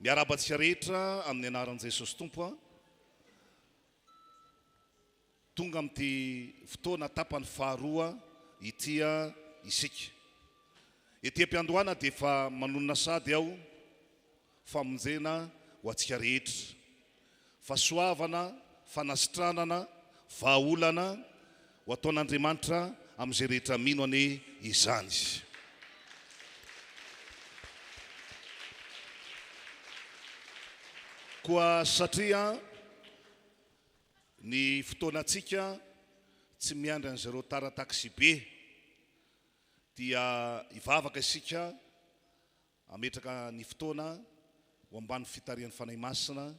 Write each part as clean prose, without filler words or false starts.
miarabantsika rehetra amin'ny anaran'i Jesosy Tompo a tonga amin'ity fotoana tapany faharoa itya isika ety am-piandohana dia efa manonona sady aho famonjena ho antsika rehetra fahasoavana fanasitranana vahaolana ho ataon'Andriamanitra amin'izay rehetra mino ane izany. Koa satria ny fotoanantsika tsy miandry an'izareo tara-taksy be dia ivavaka isika ametraka ny fotoana ho ambany fitarian'ny fanahy masina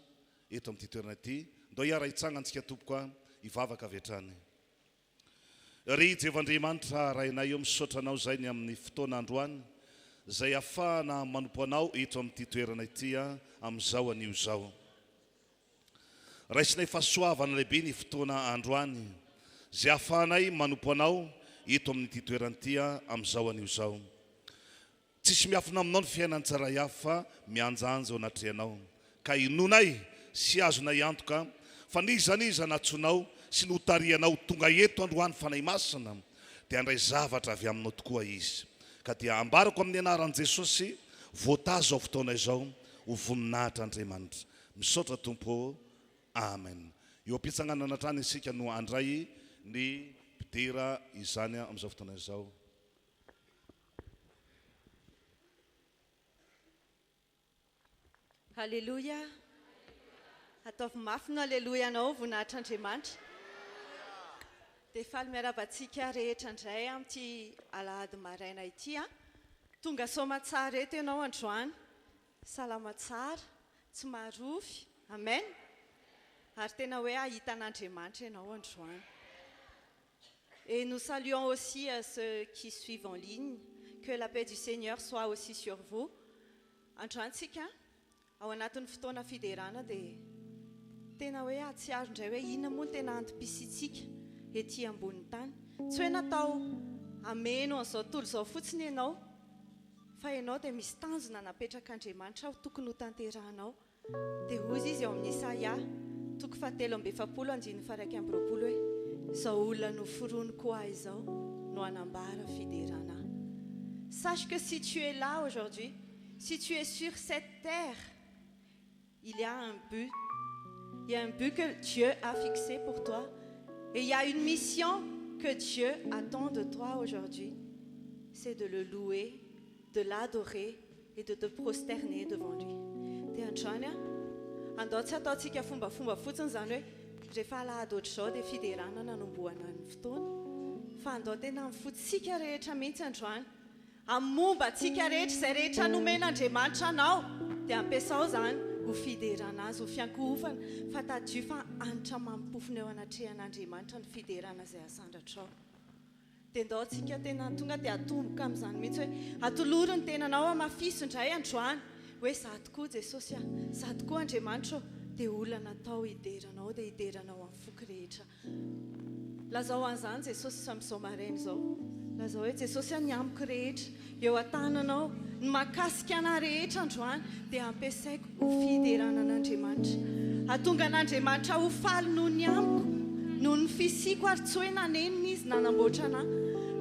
eto amin'ity toerana ity. Ndao iara hitsanga antsika tompoka ivavaka avy hatrany. Ry Jehovandriamanitra rainay eo misaotra anao zay ny amin'ny fotoana androany zay ahafahana manompo anao eto amin'ity toerana ity amin'izao anio zao. Raisinay fahasoavana lehibe ny fotoana androany zay ahafahanay manompo anao eto amin'ity toerana ity amin'izao anio zao. Tsisy miafina aminao ny fiainan-tsaray hafa fa mianjanja ao anatrehanao ka inonay sy azonay antoka fa nizaniza natsonao sy notarianao tonga eto androany fanahy masina dia andray zavatra avy aminao tokoa izy ka dia ambarako amin'ny anaran'i Jesosy voatazo ao fotoana izao ho voninahitra Andriamanitra. Misaotra Tompo, amen. Eo am-pitsanganana hatrany isika no andray ny mpidera izany amin'izao fotoana izao. Halleluja. Ataovy mafy no halleluja anao voninahitra Andriamanitra. Dia faly miarabantsika rehetra indray amin'ity alahady maraina ity tonga soma tsara eto ianao androany, salama tsara, tsy marofy, amen. Ary tena hoe ahita an'Andriamanitra ianao androany. Et nous saluons aussi ceux qui suivent en ligne. Que la paix du Seigneur soit aussi sur vous. Androantsika ao anatin'ny fotoana fiderana dia tena hoe atsiaro indray hoe inona moa no tena antom-pisitsika ety ambony tany. Tsy hoe natao ameno an'izao tontolo izao fotsiny ianao, fa ianao dia misy tanjona napetraka Andriamanitra ho tokony ho tanterahanao. Dia hoy izy ao amin'ny Isaia 7:7-9 hoe izao olona no foroniko ahy izao no anambara fiderana. Sache que si tu es là aujourd'hui, si tu es sur cette terre, il y a un but. Il y a un but que Dieu a fixé pour toi. Et il y a une mission que Dieu attend de toi aujourd'hui. C'est de le louer, de l'adorer et de te prosterner devant lui. Dia androany andao tsy ataontsika fombafomba fotsiny zany hoe rehefa alahady ohatr'izao dia fiderana nanomboana ny fotoana. Fa andao tena mifotsika rehetra mihitsy androany. Amomba antsika rehetra izay rehetra nomen'Andriamanitra anao dia ampiasao zany ho fiderana azy, ho fiankohofana fa tadio fa anitra mampofona eo anatrehan'Andriamanitra ny fiderana izay asandratrao. Dia ndao antsika tena tonga dia atomboka amin'izany mihitsy hoe atoloro ny tenanao amafiso indray androany hoe za tokoa Jesosy za tokoa Andriamanitra dia olona natao hideranao dia hideranao amin'ny foky rehetra. Lazao an'izany Jesosy amin'izao maraina izao. Lazao hoe Jesosy ny amiko rehetra eo an-tananao ny mahakasika anahy rehetra androany dia ampiasaiko ho fiderana an'Andriamanitra. Hahatonga an'Andriamanitra ho faly noho ny amiko, noho ny fisiko ary tsy hoe nanenina izy nanamboatra anahy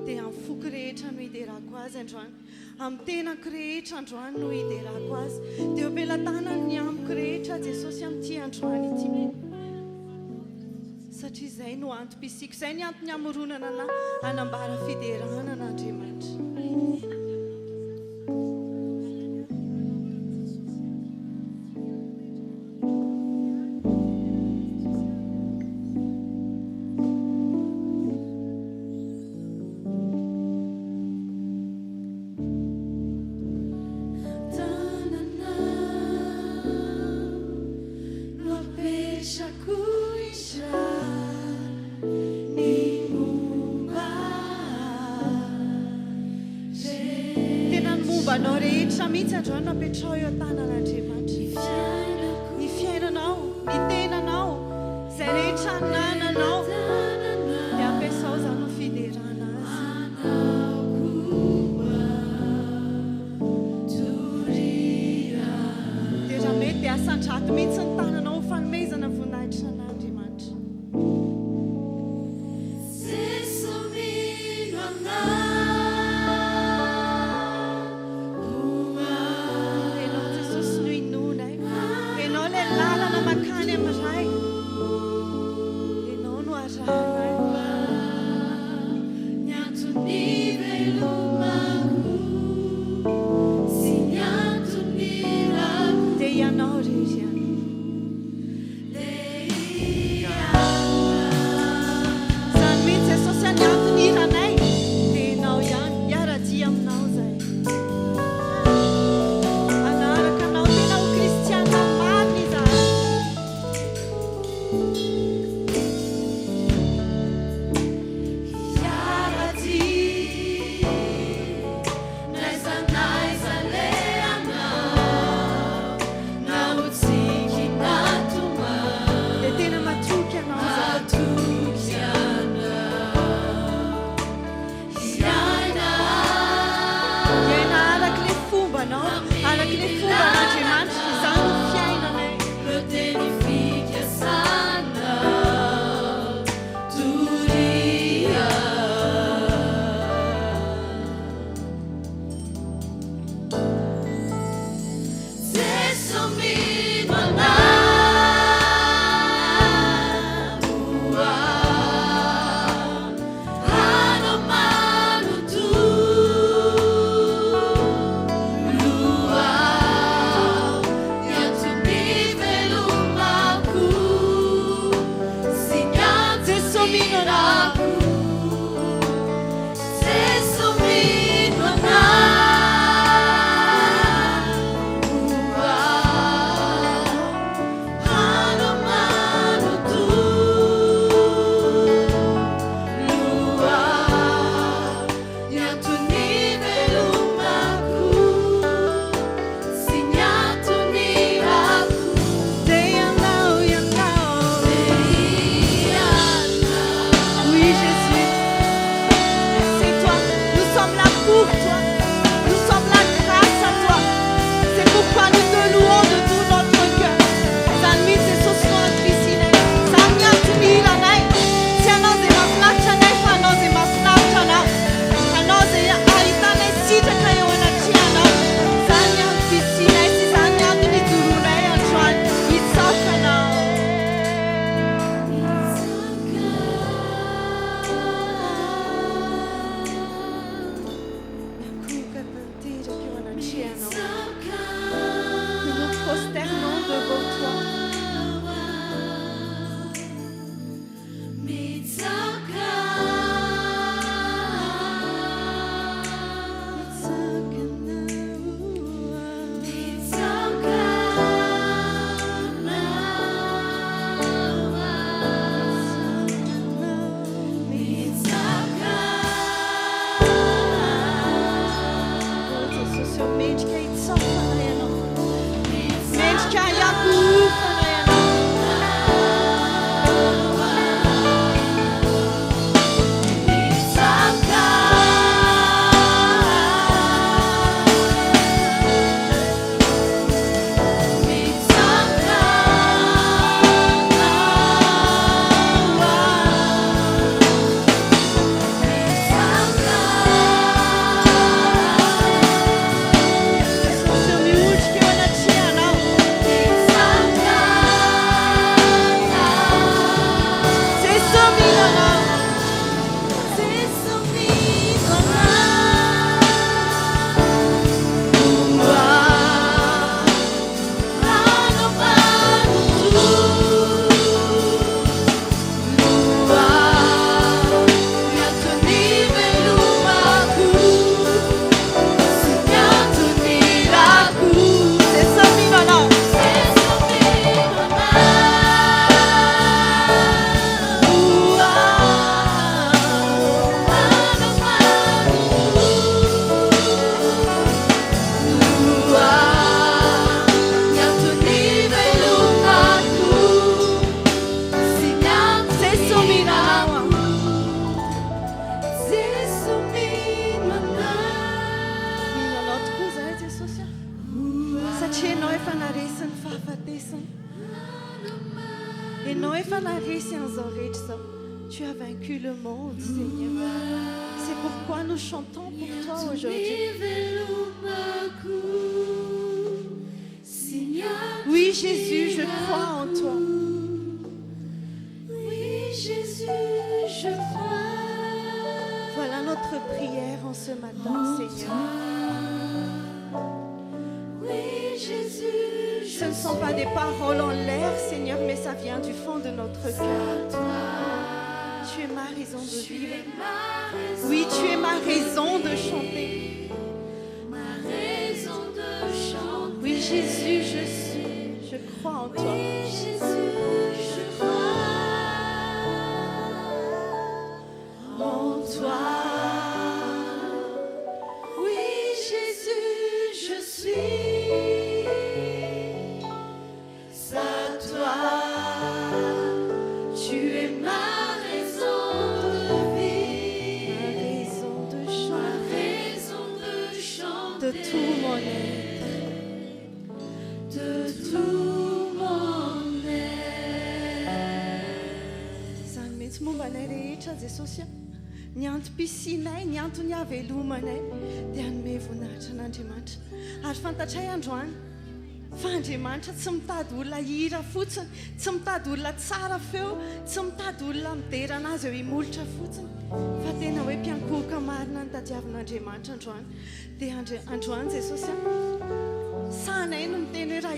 dia amin'ny foky rehetra no hiderako azy androany. Amin'ny tenako rehetra androany no hiderako azy. Dia ampelantanany ny amiko rehetra Jesosy amin'ity androany ity. Satria izay no antom-pisiko, izay ny antony hamoronana anahy hanambara fiderana an'Andriamanitra. Anao rehetra mihitsy androany napetrao eo an-tanan'Andriamanitra. Ny fiainanao, ny tenanao, izay rehetra nananao dia ampiasao zany ho fiderana azy. asan-trato mihitsy ny tananao ho fanomezana voninahitra an'Andriamanitra. Hainao Jesosy no inonay, hainao ilay lalana makany amin'ray, hainao no arahanay. Dia ianao irery ihany. Izany mihitsy Jesosy any antony iranay, dia ianao ihany, hiara-dia aminao izay. Hanaraka anao tena ho kristiana marina izahay. Dia tena matoky ianao izay. Iaina arak'ilay fombanao, arak'ilay fomban'Andriamanitra, izany no fiainanay. Ianao efa naresy an'izao rehetra zao. Tu as vaincu le monde, Seigneur. C'est pourquoi nous chantons pour toi aujourd'hui. Oui, Jésus, je crois en toi. Oui, Jésus, je crois. Voilà notre prière en ce matin, Seigneur. Oui, Jésus, Ce ne sont pas des paroles en l'air, Seigneur, mais ça vient du fond de notre cœur. Tu es ma raison de vivre. Oui, tu es ma raison de chanter. ma raison de chanter. Oui, Jésus, je crois en toi. Oui, Jésus, je crois en toi. Oui, Jésus, je suis à toi. Tu es ma raison de vie, Ma raison de ma chanter raison de chanter. de tout mon être. De tout mon être. Izany mihitsy momba anay rehetra Jesosy. Ny antom-pisianay, ny antony havelomanay dia hanome voninahitra an'Andriamanitra. Ary fantatray androany fa Andriamanitra tsy mitady olona hira fotsiny, tsy mitady olona tsara feo, tsy mitady olona miderana azy eo himolotra fotsiny, fa tena hoe mpiankohoka marina ny tadiavin'Andriamanitra androany. Dia androany Jesosy, sahanay no miteny hoe raha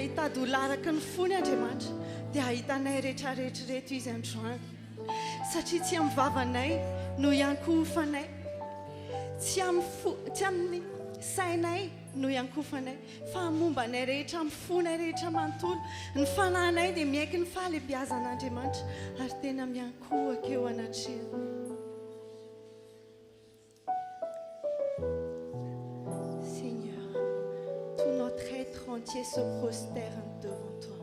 hitady olona araka ny fony Andriamanitra dia ahitanay rehetrarehetra reto izy androany. Satria tsy amin'ny vavanay no iankofanay, tsy amin'ny sainay no iankofanay, fa mombanay rehetra, amin'ny fonay rehetra manontolo. Ny fanahinay dia miaiky ny fahalebiazan'Andriamanitra ary tena miankohaka eo anatrehany. Seigneur, tout notre être entier se prosterne devant toi.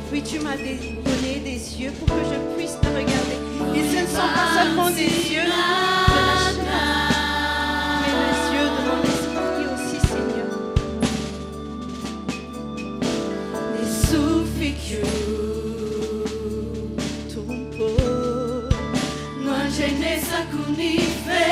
Oui, tu m'as donné des yeux pour que je puisse te regarder. Et ce ne sont pas seulement des yeux de la chair, mais les yeux de mon esprit aussi, Seigneur. Tumpo, Non c'è nessa cuniferna.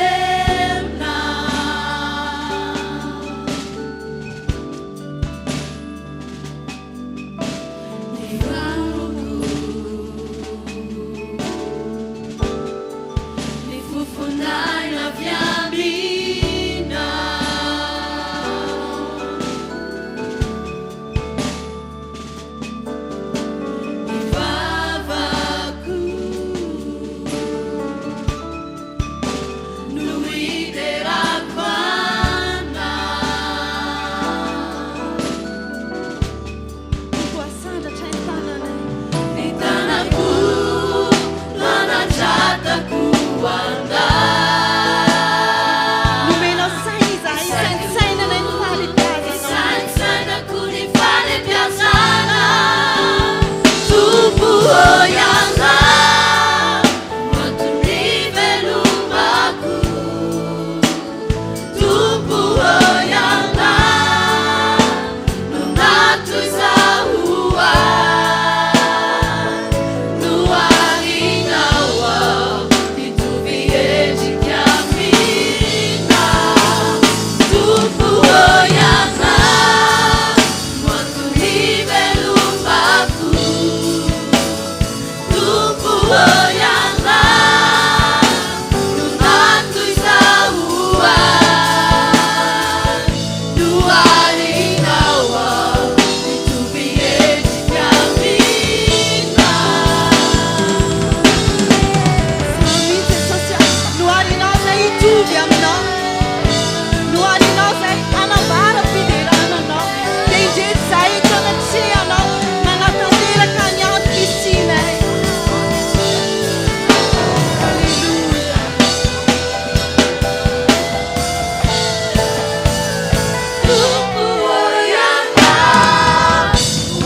Ni fufunai la fiammina. Ni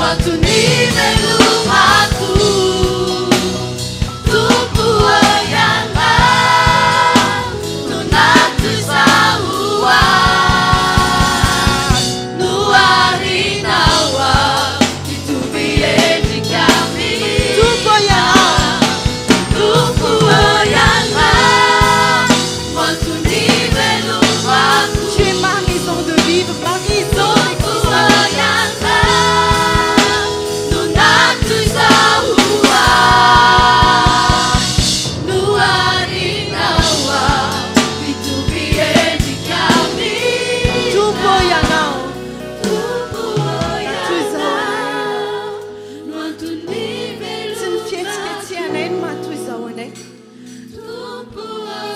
Waktu ni belumaku Tupu oyanga Nuna tusaua Nuari nawa Itu biedi kami Tupu oyanga Waktu ni belumaku Tu es ma raison de vivre, ma raison oyanga Nuna tusaua Nuari nawa Itu biedi kami Tupo oyanga. Tupu oyanga Waktu ni Sin fietsketianen matuizawane. Tupu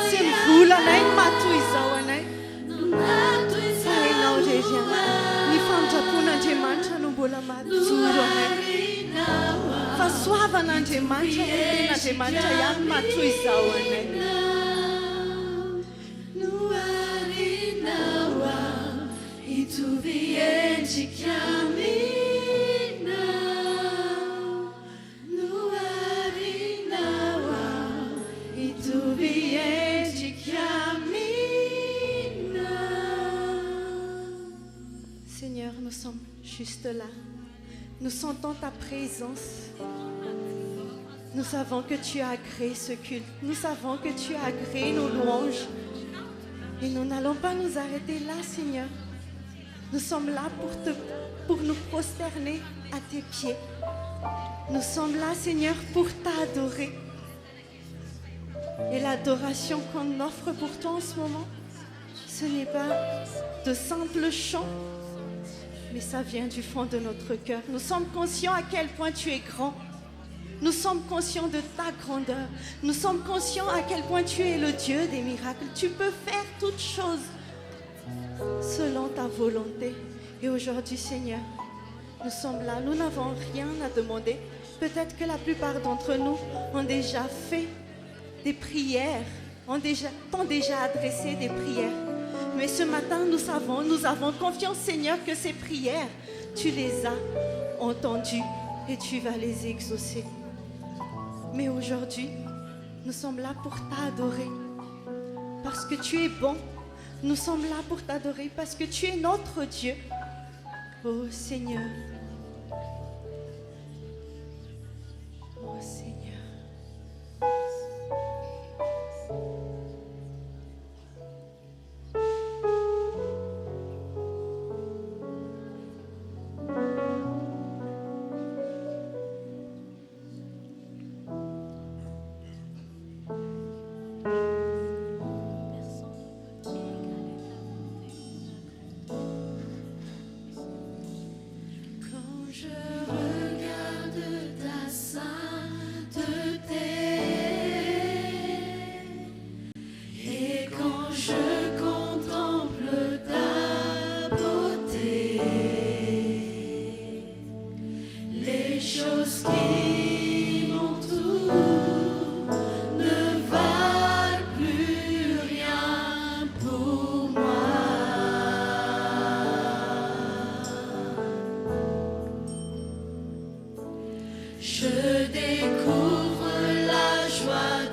Sin vulanen matuizawane. Nuna Sai nau jeja. Ni famta puna je mancha no bola mazurone. Fa suava na je mancha na je mancha yan matuizawane. Nuari nawa Itu biedi kami Nuari nawa Itu biedi kami Seigneur, nous sommes juste là. Nous sentons ta présence. Nous savons que tu as agréé ce culte. Nous savons que tu as agréé nos louanges. Et nous n'allons pas nous arrêter là, Seigneur. Nous sommes là pour nous prosterner à tes pieds. Nous sommes là, Seigneur, pour t'adorer. Et l'adoration qu'on offre pour toi en ce moment, ce n'est pas de simples chants, mais ça vient du fond de notre cœur. Nous sommes conscients à quel point tu es grand. Nous sommes conscients de ta grandeur. Nous sommes conscients à quel point tu es le Dieu des miracles. Tu peux faire toutes choses selon ta volonté. Et aujourd'hui, Seigneur, nous sommes là. Nous n'avons rien à demander. Peut-être que la plupart d'entre nous ont déjà fait des prières, t'ont déjà adressé des prières. Mais ce matin, nous avons confiance, Seigneur, que ces prières, tu les as entendues et tu vas les exaucer. Mais aujourd'hui, nous sommes là pour t'adorer parce que tu es bon. Nous sommes là pour t'adorer parce que tu es notre Dieu. Oh Seigneur. Oh Seigneur. Quand je regarde ta sainteté et quand je contemple ta beauté, les choses qui m'entourent ne valent plus rien pour moi. Je découvre la joie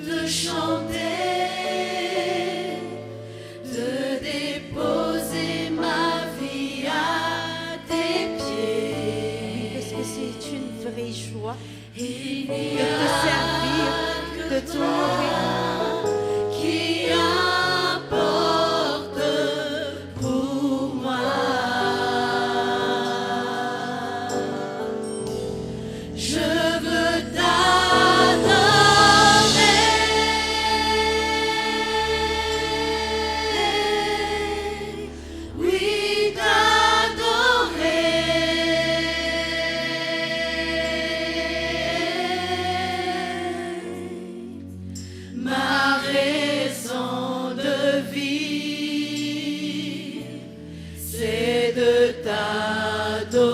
de chanter, de déposer ma vie à tes pieds. Parce que c'est une vraie joie Il de n'y te a servir, de que t'honorer. qui importe pour moi. Je veux t'adorer, oui t'adorer. Ma raison de vie, c'est de t'adorer.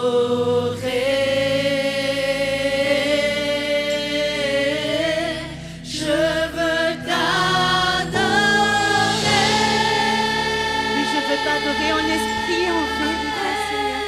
Je veux t'adorer. Oui, je veux t'adorer en esprit et en vérité, Seigneur.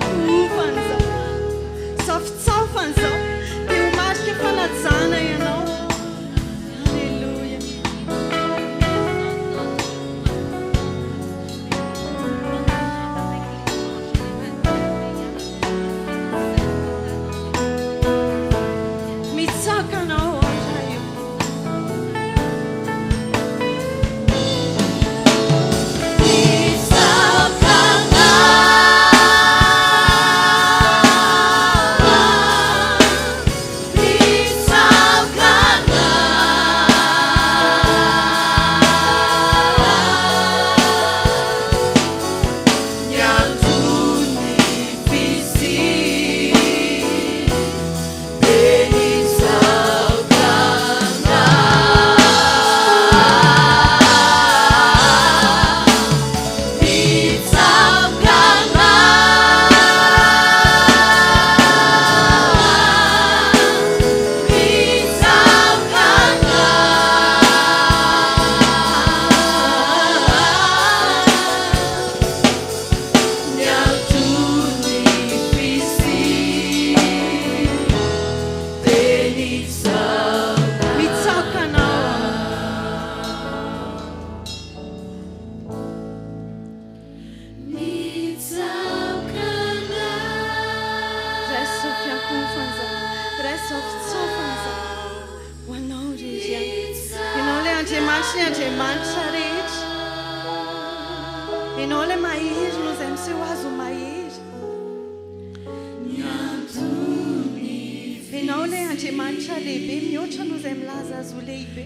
fiankovana zao safitsafana zao dia ho marika fanajana ianao. Alleluia. Mitsaka anao andra io. Andriamanitra rehetra, ianao ilay mahery no izay miseho azy ho mahery. Ianao ilay Andriamanitra lehibe mihoatra no izay milaza azy ho lehibe.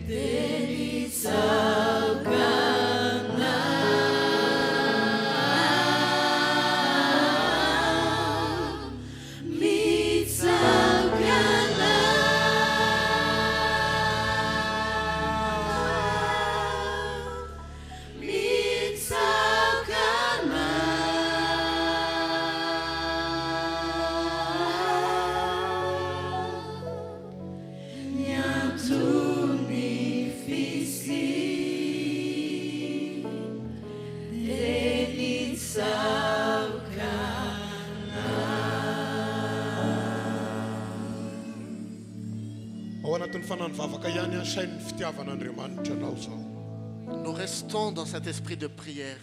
Nous restons dans cet esprit de prière.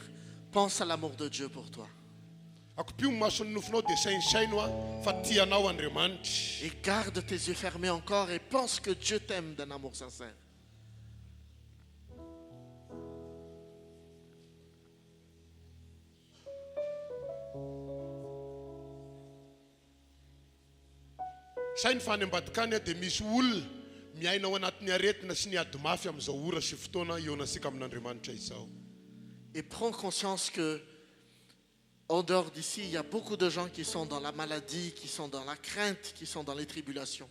Pense à l'amour de Dieu pour toi. Et garde tes yeux fermés encore et pense que Dieu t'aime d'un amour sincère. Sainy fanembadikany dia misy olona miaina ao anatin'ny aretina sy ny ady mafy amin'izao ora sy fotoana ionasika amin'Andriamanitra izao. Et prends conscience que en dehors d'ici, il y a beaucoup de gens qui sont dans la maladie, qui sont dans la crainte, qui sont dans les tribulations.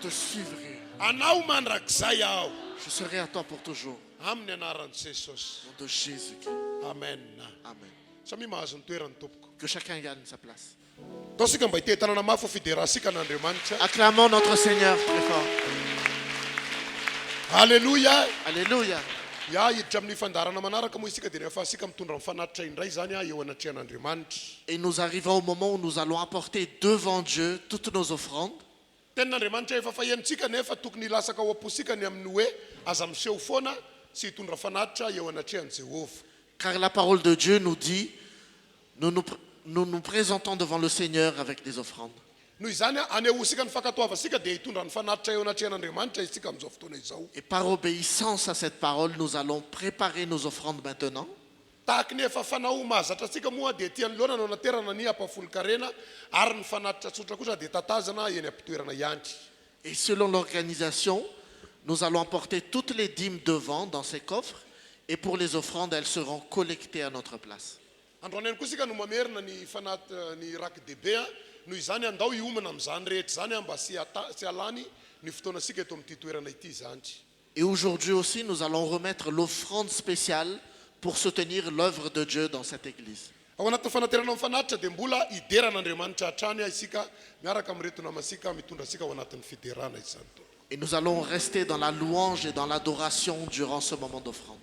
te suivrai. anao mandrakizay aho Je serai à toi pour toujours. amin'ny anaran'i jesosy Au nom de Jésus-Christ. amen. Amen. Samia mahazo ny toerany tompoko Que chacun gagne sa place. taosika mba hitetanana mafy fideransika an'andriamanitra. Acclamons notre Seigneur très fort. Alléluia. Alléluia. Ya hiditra amin'ny fandarana manaraka moa isika dia rehefa asika mitondra mifanatitra indray zany eo anatrehan'andriamanitra. Et nous arrivons au moment où nous allons apporter devant Dieu toutes nos offrandes. Tenin'Andriamanitra efa fahenontsika nefa tokony hilasaka ao am-posika ny amin'ny hoe aza miseho foana sy hitondra fanatitra eo anatrehan'i Jehovah. Car la parole de Dieu nous dit, nous nous présentons devant le Seigneur avec des offrandes. Noho izany anehosika ny fankatoavasika dia hitondra ny fanatitra eo anatrehan'Andriamanitra isika amin'izao fotoana izao. Et par obéissance à cette parole, nous allons préparer nos offrandes maintenant. Tahaka ny efa fanao mahazatra antsika moa dia ety anoloana no anaterana ny ampafolo-karena ary ny fanatitra tsotra kosa dia tatazana eny am-pitoerana ihany. Et selon l'organisation, nous allons emporter toutes les dîmes devant dans ces coffres. Et pour les offrandes, elles seront collectées à notre place. Androany ihany koa isika no mamerina ny ny rakidebe noho izany andao hiomana amin'izany rehetra zany mba sy alany ny fotoanasika eto amin'ity toerana ity zany. Et aujourd'hui aussi, nous allons remettre l'offrande spéciale pour soutenir l'œuvre de Dieu dans cette église. Ao anatin'ny fanaterana amin'ny fanatitra dia mbola hideran'Andriamanitra hatrany isika miaraka amin'reto namasika mitondra asika ao anatin'ny fiderana izany. Et nous allons rester dans la louange et dans l'adoration durant ce moment d'offrande.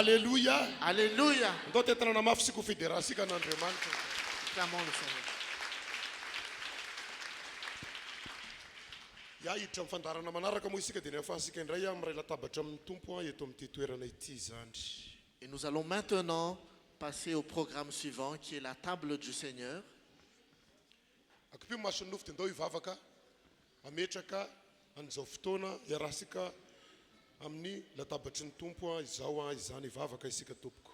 Alléluia. Alléluia. Ndao tetana na mafy sika ho fideransika an'Andriamanitra. Clamons le Seigneur. Ia hiditra amin'ny fandarana manaraka moa isika dia ny afahasika indray amin'ray latabatra amin'ny tompo eto amin'ity toerana ity zany. Et nous allons maintenant passer au programme suivant qui est la table du Seigneur. Akipio mason'ny nofo dia ndao hivavaka ametraka an'izao fotoana iarasika amin'ny latabatry ny tompo izao izany hivavaka isika tompoko.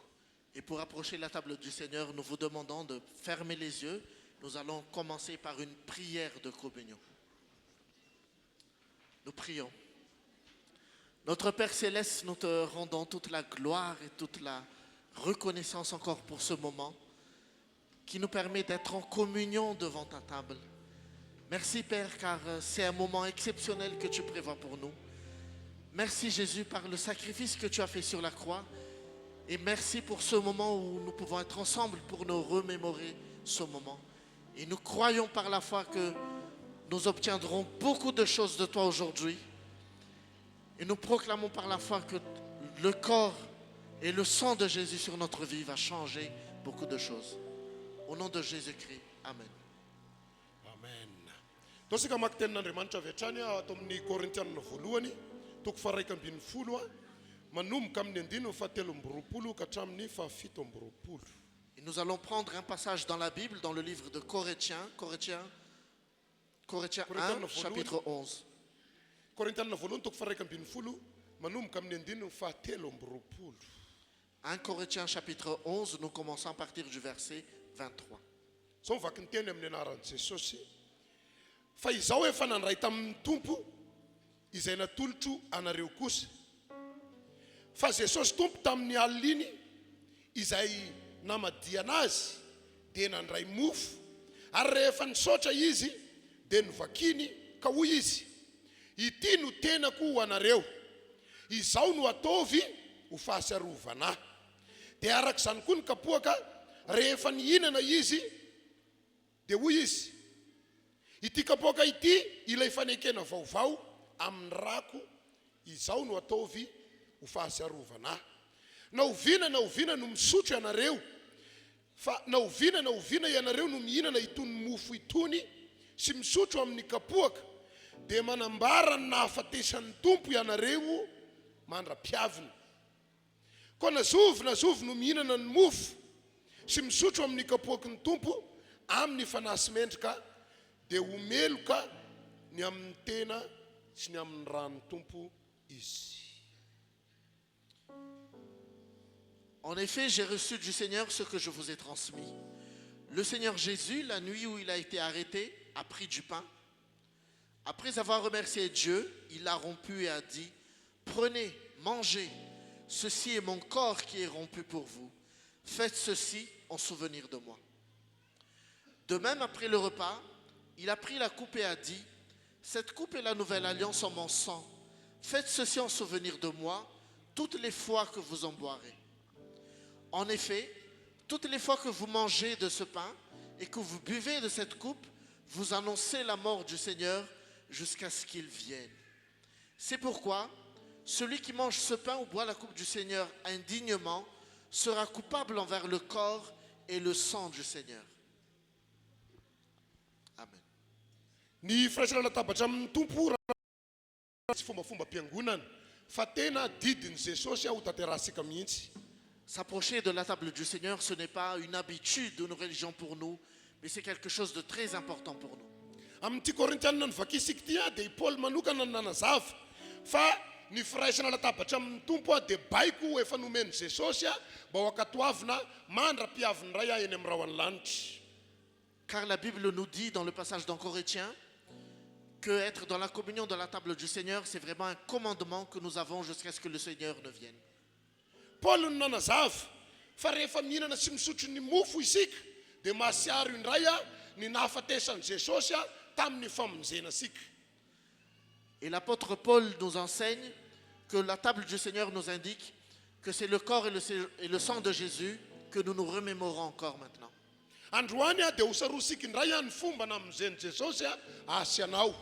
Et pour approcher la table du Seigneur, nous vous demandons de fermer les yeux. Nous allons commencer par une prière de communion. Nous prions. Notre Père Céleste, nous te rendons toute la gloire et toute la reconnaissance encore pour ce moment qui nous permet d'être en communion devant ta table. Merci Père, car c'est un moment exceptionnel que tu prévois pour nous. Merci Jésus par le sacrifice que tu as fait sur la croix. Et merci pour ce moment où nous pouvons être ensemble pour nous remémorer ce moment. Et nous croyons par la foi que nous obtiendrons beaucoup de choses de toi aujourd'hui. Et nous proclamons par la foi que le corps et le sang de Jésus sur notre vie va changer beaucoup de choses. Au nom de Jésus-Christ, Amen. Amen. Tosika maka tenin'Andriamanitra avy hatrany ato amin'ny Korintianina voalohany toko faha 12 manomboka amin'ny 17 ka hatramin'ny 17. Et nous allons prendre un passage dans la Bible, dans le livre de Corinthiens 1, chapitre 11. Korintianina voalohany toko faha 12 manomboka amin'ny 17. 1 Corinthiens chapitre 11, nous commençons à partir du verset 23. Zao mivaky ny teny amin'ny anaran'i Jesosy. Fa izaho efa nandray tamin'ny tompo izay natolotro anareo kosa. Fa Jesosy tompo tamin'ny alina iny izay namadiana azy dia nandray mofo, ary rehefa nisaotra izy dia novakiny ka hoy izy, ity no tenako ho anareo, izao no ataovy ho fahatsiarovana. Dia arak'izany koa ny kapoaka rehefa nihinana izy dia hoy izy, ity kapoaka ity ilay fanekena vaovao amin'ny rako, izao no ataovy ho fahatsiarovana. Na oviana no misotro ianareo, fa na oviana ianareo no mihinana itony mofo itony sy misotro amin'ny kapoaka, dia manambara ny nahafatesan'ny tompo ianareo mandra-piavina. Koa na zovy no mihinana ny mofo sy misotro amin'ny kapoaky ny tompo amin'ny fanasy mendrika, dia homeloka ny amin'ny tena sy ny amin'ny ran'ny tompo izy. En effet, j'ai reçu du Seigneur ce que je vous ai transmis. Le Seigneur Jésus, la nuit où il a été arrêté, a pris du pain. Après avoir remercié Dieu, il l'a rompu et a dit, prenez, mangez, ceci est mon corps qui est rompu pour vous. Faites ceci en souvenir de moi. De même, après le repas, il a pris la coupe et a dit, cette coupe est la nouvelle alliance en mon sang. Faites ceci en souvenir de moi toutes les fois que vous en boirez. En effet, toutes les fois que vous mangez de ce pain et que vous buvez de cette coupe, vous annoncez la mort du Seigneur jusqu'à ce qu'il vienne. C'est pourquoi celui qui mange ce pain ou boit la coupe du Seigneur indignement sera coupable envers le corps et le sang du Seigneur. Amen. Ny firaisana latabatra amin'ny tompo raha tsy fombafomba am-piangonana fa tena didin'i Jesosy ho tanterahasika mihitsy. S'approcher de la table du Seigneur, ce n'est pas une habitude de nos religions pour nous, mais c'est quelque chose de très important pour nous. Amin'ity Korintianina novakisika ity dia i Paul manokana no nanazava fa ny firaisana latabatra amin'ny tompo dia baiko efa nomeny Jesosy mba ho ankatoavina mandra-piaviny iray eny amin'ny rahoany lanitra. Car la Bible nous dit dans le passage dans Corinthiens que être dans la communion de la table du Seigneur, c'est vraiment un commandement que nous avons jusqu'à ce que le Seigneur ne vienne. Paul no nanazava fa rehefa mihinana sy misotro ny mofo isika dia mahasiaro indray ny nahafatesan'i Jesosy tamin'ny famonjenasika. Et l'apôtre Paul nous enseigne que la table du Seigneur nous indique que c'est le corps et le sang de Jésus que nous nous remémorons encore maintenant. Androany dia hosarosika indray ny fomba namonjeny Jesosy asianao.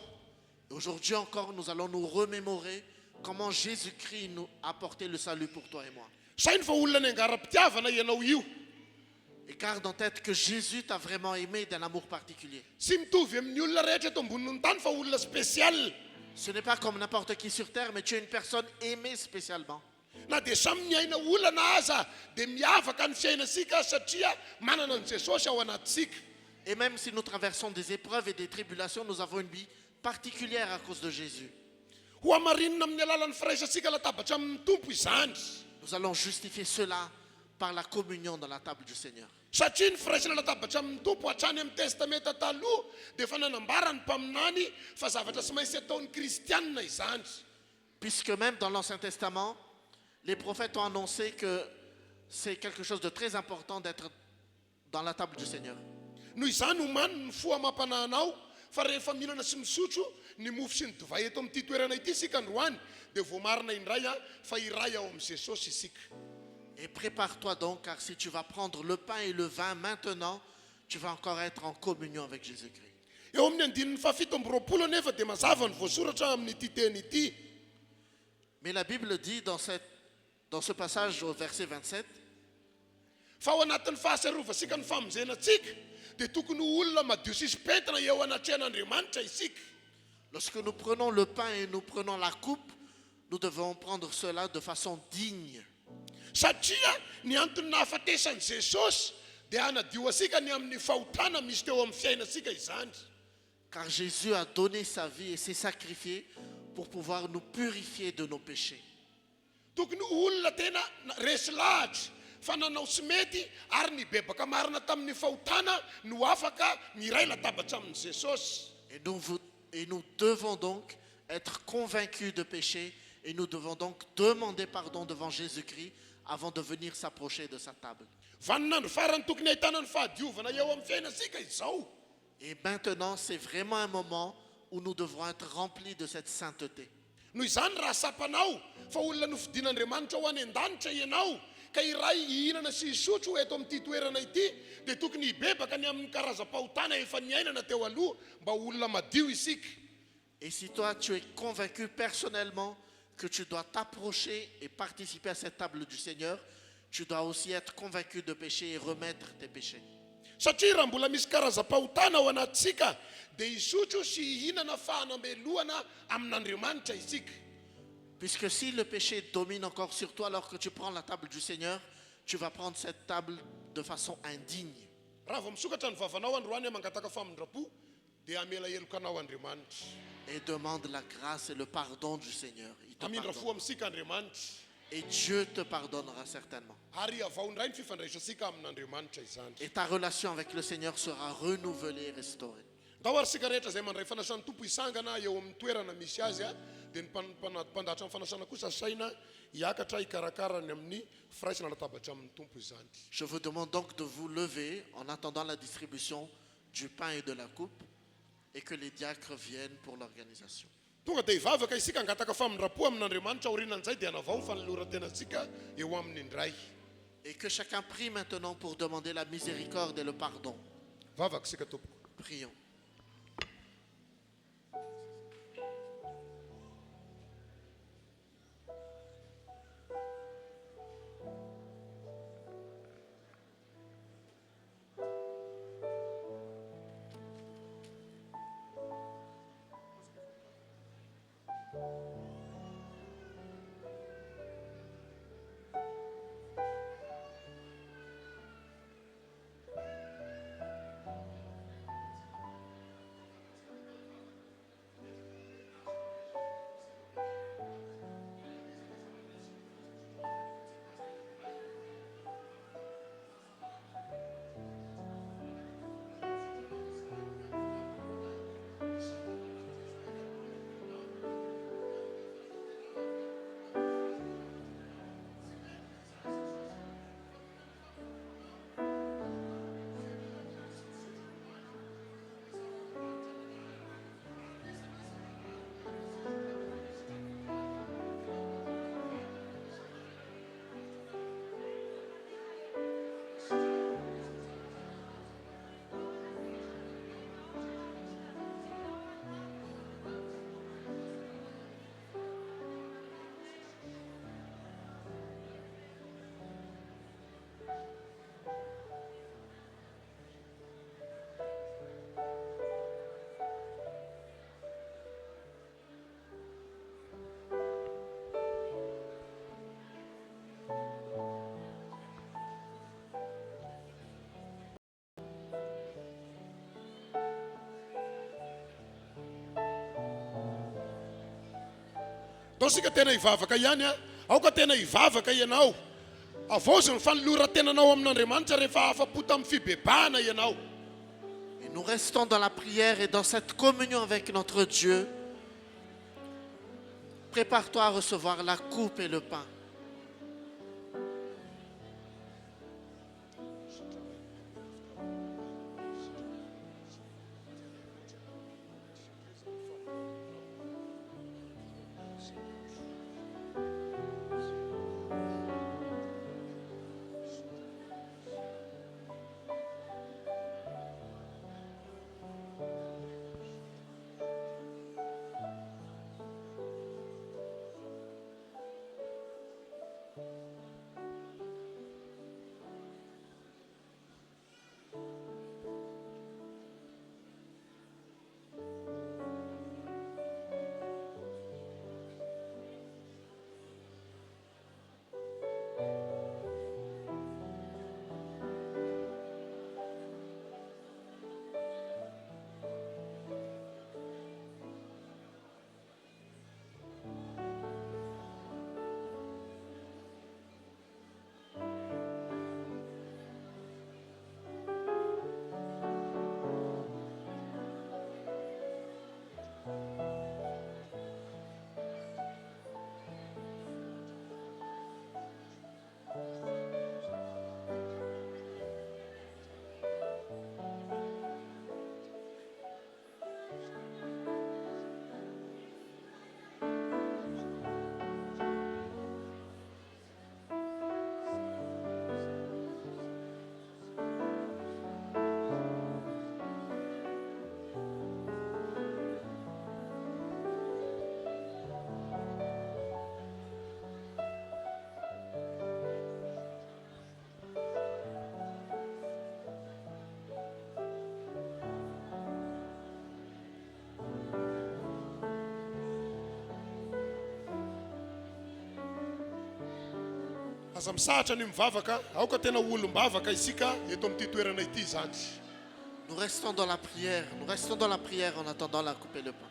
Aujourd'hui encore, nous allons nous remémorer comment Jésus-Christ nous a apporté le salut pour toi et moi. sainy fa olona ny angara-pitiavana ianao io. Et garde en tête que Jésus t'a vraiment aimé d'un amour particulier. Sy mitovy amin'ny olona rehetra eto ambonin'ny tany fa olona spécial. Ce n'est pas comme n'importe qui sur terre, mais tu es une personne aimée spécialement. Na dia samy miaina olana aza dia miavaka ny fiainasika satria manana an' Jesosy ao anatisika. Et même si nous traversons des épreuves et des tribulations, nous avons une vie particulière à cause de Jésus. Ho amarinina amin'ny alalan'ny firaisasika latabatra amin'ny tompo izany. Nous allons justifier cela par la communion dans la table du Seigneur. Satria ny firaisana latabatra amin'ny tompo hatrany amin'ny testamenta taloha dia efa nanambara ny mpaminany fa zavatra tsy maintsy ataon'ny kristianina izany. Puisque même dans l'Ancien Testament, les prophètes ont annoncé que c'est quelque chose de très important d'être dans la table du Seigneur. Noho izany omany ny fohamam-panahanao fa rehefa mihinana sy misotro ny mofo sy ny divay eto amin'ity toerana ity isika androany dia voamarina indray fa iray ao amin'ny Jesosy isika. Et prépare-toi donc, car si tu vas prendre le pain et le vin maintenant, tu vas encore être en communion avec Jésus-Christ. Eo amin'ny andinin'ny fafito amby roapolo nefa dia mazava ny voasoratra amin'ity teny ity. Mais la Bible dit dans ce passage au verset 27, Fa ao anatin'ny fahasarovasika ny famonjenantsika dia tokony olona madio sy pentina eo anatrehan'Andriamanitra isika. lorsque nous prenons le pain et nous prenons la coupe, nous devons prendre cela de façon digne. Satria ny antony nahafatesan'i Jesosy dia hanadio asika ny amin'ny fahotana misy teo amin'ny fiainasika izany. Car Jésus a donné sa vie et s'est sacrifié pour pouvoir nous purifier de nos péchés. Tokony olona tena resy lahatra fa nanao sy mety ary nibebaka marina tamin'ny fahotana no afaka miray latabatra amin'i Jesosy. Et nous devons donc être convaincus de péché et nous devons donc demander pardon devant Jésus-Christ avant de venir s'approcher de sa table. Vaninandro farany tokony ahitana ny fahadiovana eo amin'ny fiainasika izao. Et maintenant, c'est vraiment un moment où nous devrons être remplis de cette sainteté. Noho izany raha sapanao fa olona nofidin'Andriamanitra ho any an-danitra ianao ka iray ihinana sy isotro eto amin'ity toerana ity dia tokony hibebaka ny amin'ny karazam-pahotana efa niainana teo aloha mba olona madio isika. Et si toi, tu es convaincu personnellement que tu dois t'approcher et participer à cette table du Seigneur, tu dois aussi être convaincu de péché et remettre tes péchés. Satria raha mbola misy karazam-pahotana ao anatisika dia isotro sy ihinana fahanamelohana amin'Andriamanitra isika. Puisque si le péché domine encore sur toi alors que tu prends la table du Seigneur, tu vas prendre cette table de façon indigne. Raha vao misokatra ny vavanao androany mangataka famindrapo dia amela heloka anao Andriamanitra. Et demande la grâce et le pardon du Seigneur. Il te Amindra pardonne. fo amintsika Andriamanitra. Et Dieu te pardonnera certainement. Ary avaondray ny fifandraisasika amin'Andriamanitra izany. Et ta relation avec le Seigneur sera renouvelée et restaurée. Ndao ary sika rehetra izay mandray fanasan'ny tompo isangana eo amin'ny toerana misy azy dia ny mpandatra amin'ny fanasana kosa saina hiakatra hikarakara ny amin'ny firaisana latabatra amin'ny tompo izany. Je vous demande donc de vous lever en attendant la distribution du pain et de la coupe et que les diacres viennent pour l'organisation. Tonga dia hivavaka isika hangataka famindrapo amin'Andriamanitra aorianan'izay dia hanavao ny fanoloran-tenantsika eo amin'ny indray. Et que chacun prie maintenant pour demander la miséricorde et le pardon. Vavaka isika tompo. Prions. sika tena ivavaka ihany a aoka tena ivavaka ianao avaoziny fanoloran-tenanao amin'Andriamanitra rehefa afa-po tamin'ny fibebahana ianao. Et nous restons dans la prière et dans cette communion avec notre Dieu. Prépare-toi à recevoir la coupe et le pain. Aza misahatra ny mivavaka aoka tena olombavaka isika eto amin'ity toerana ity zany. Nous restons dans la prière. Nous restons dans la prière en attendant la coupe et le pain.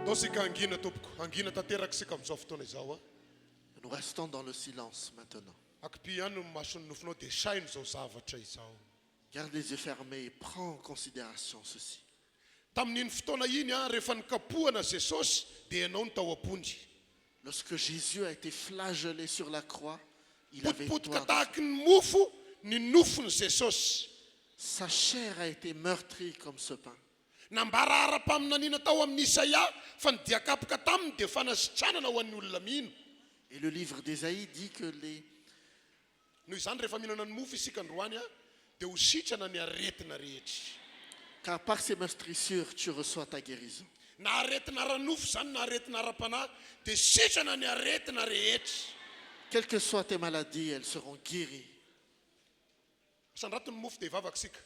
Dao sika angina tompoko, angina tanteraka sika amin'izao fotoana izao a. Nous restons dans le silence maintenant. Akipy ihany no mason'ny nofinao dia saino izao zavatra izao. Garde les yeux fermés et prends en considération ceci. Tamin'iny fotoana iny a, rehefa nikapohana Jesosy dia ianao ny tao am-pony. Lorsque Jésus a été flagellé sur la croix, il avait Potipotika toi. tahaky ny mofo ny nofony Jesosy. Sa chair a été meurtrie comme ce pain. Nambara ara-paminaniana tao amin'ny Isaia fa ny diakapoka taminy dia fanasitranana ho an'ny olona mino. Et le livre d'Ésaïe dit que les Noho izany rehefa mihinana ny mofo isika androany a dia ho sitrana ny aretina rehetra. car par ces meurtrissures tu reçois ta guérison. Na aretina ara-nofo zany na aretina ara-panahy dia sitrana ny aretina rehetra. Quelles que soient tes maladies, elles seront guéries. Sandrato ny mofo dia hivavaka sika.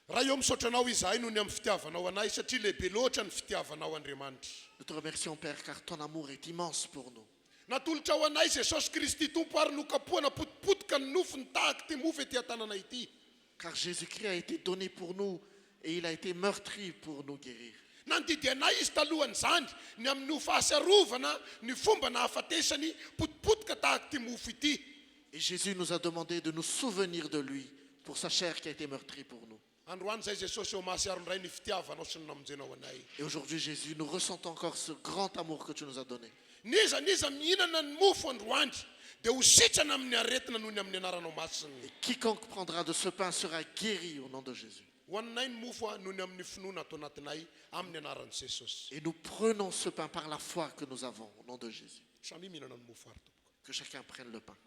Raha eo misaotra anao izahay noho ny amin'ny fitiavanao anahy satria lehibe loatra ny fitiavanao Andriamanitra. Nous te remercions, Père, car ton amour est immense pour nous. Natolotra ho anay Jesosy Kristy tompo ary nokapohana potipotika ny nofony tahaka ty mofo ety an-tanana ity. Car Jésus-Christ a été donné pour nous et il a été meurtri pour nous guérir. Nandidy anay izy talohan'izany ny amin'ny fahatsiarovana ny fomba nahafatesany potipotika tahaka ty mofo ity. Et Jésus nous a demandé de nous souvenir de lui pour sa chair qui a été meurtrie pour nous. Androany zay Jesosy eo mahasiaro ndray ny fitiavanao sy ny namonjenao anay. Et aujourd'hui, Jésus, nous ressentons encore ce grand amour que tu nous as donné. Niza mihinana ny mofo androany dia ho sitrana amin'ny aretina noho ny amin'ny anaranao masina. Quiconque prendra de ce pain sera guéri au nom de Jésus. Ho aninay ny mofo a noho ny amin'ny finoana atao anatinay amin'ny anaran'i Jesosy. Et nous prenons ce pain par la foi que nous avons au nom de Jésus. Samy mihinana ny mofo ary tompoko. Que chacun prenne le pain.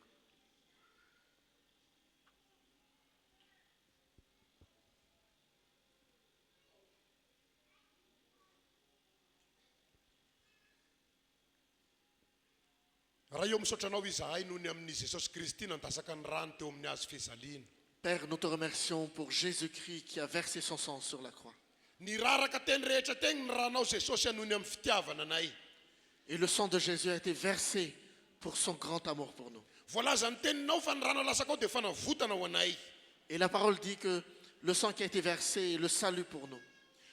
Raha eo misaotra anao izahay noho ny amin'ny Jesosy Kristy nandasaka ny rano teo amin'ny hazo fihazaliana. Père, nous te remercions pour Jésus-Christ qui a versé son sang sur la croix. Ny raraka teny rehetra teny ny ranao Jesosy noho ny amin'ny fitiavana anay. Et le sang de Jésus a été versé pour son grand amour pour nous. Voalaza ny teninao fa ny rano lasaka ao dia fanavotana ho anay. Et la parole dit que le sang qui a été versé est le salut pour nous.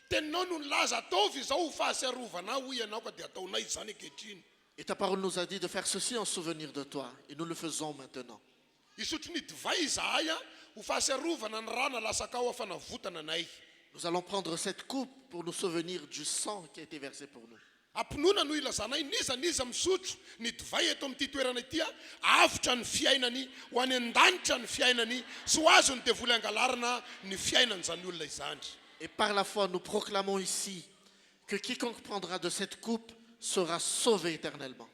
Teninao no nilaza ataovy izao ho fahasiarovana ho ianao ka dia ataonay izany ankehitriny. Et ta parole nous a dit de faire ceci en souvenir de toi. Et nous le faisons maintenant. Isotro ny divay izahay a ho fahasiarovana ny rano lasaka ao fanavotana anay. Nous allons prendre cette coupe pour nous souvenir du sang qui a été versé pour nous. Ampinoana no ilazanay niza misotro ny divay eto amin'ity toerana ity a avotra ny fiainany ho any an-danitra ny fiainany sy ho azony devoly angalarina ny fiainany zany olona izany. Et par la foi, nous proclamons ici que quiconque prendra de cette coupe sera sauvé éternellement.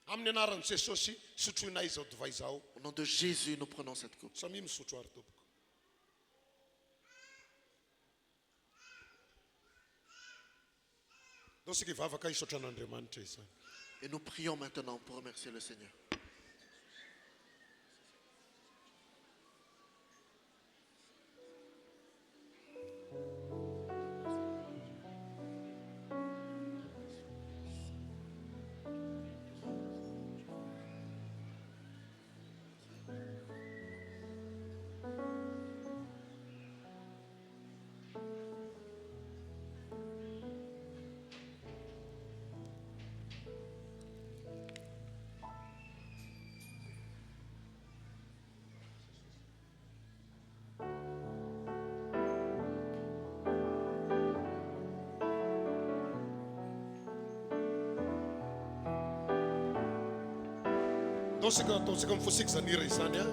Amin'ny anaran'i Jesosy sotroinay izao divay izao. Au nom de Jésus, nous prenons cette coupe. Samy misotro ary tompoko. Dao sika hivavaka hisaotra an'Andriamanitra izany. Et nous prions maintenant pour remercier le Seigneur. Dao sika ataosika mifosika zany hira izany a.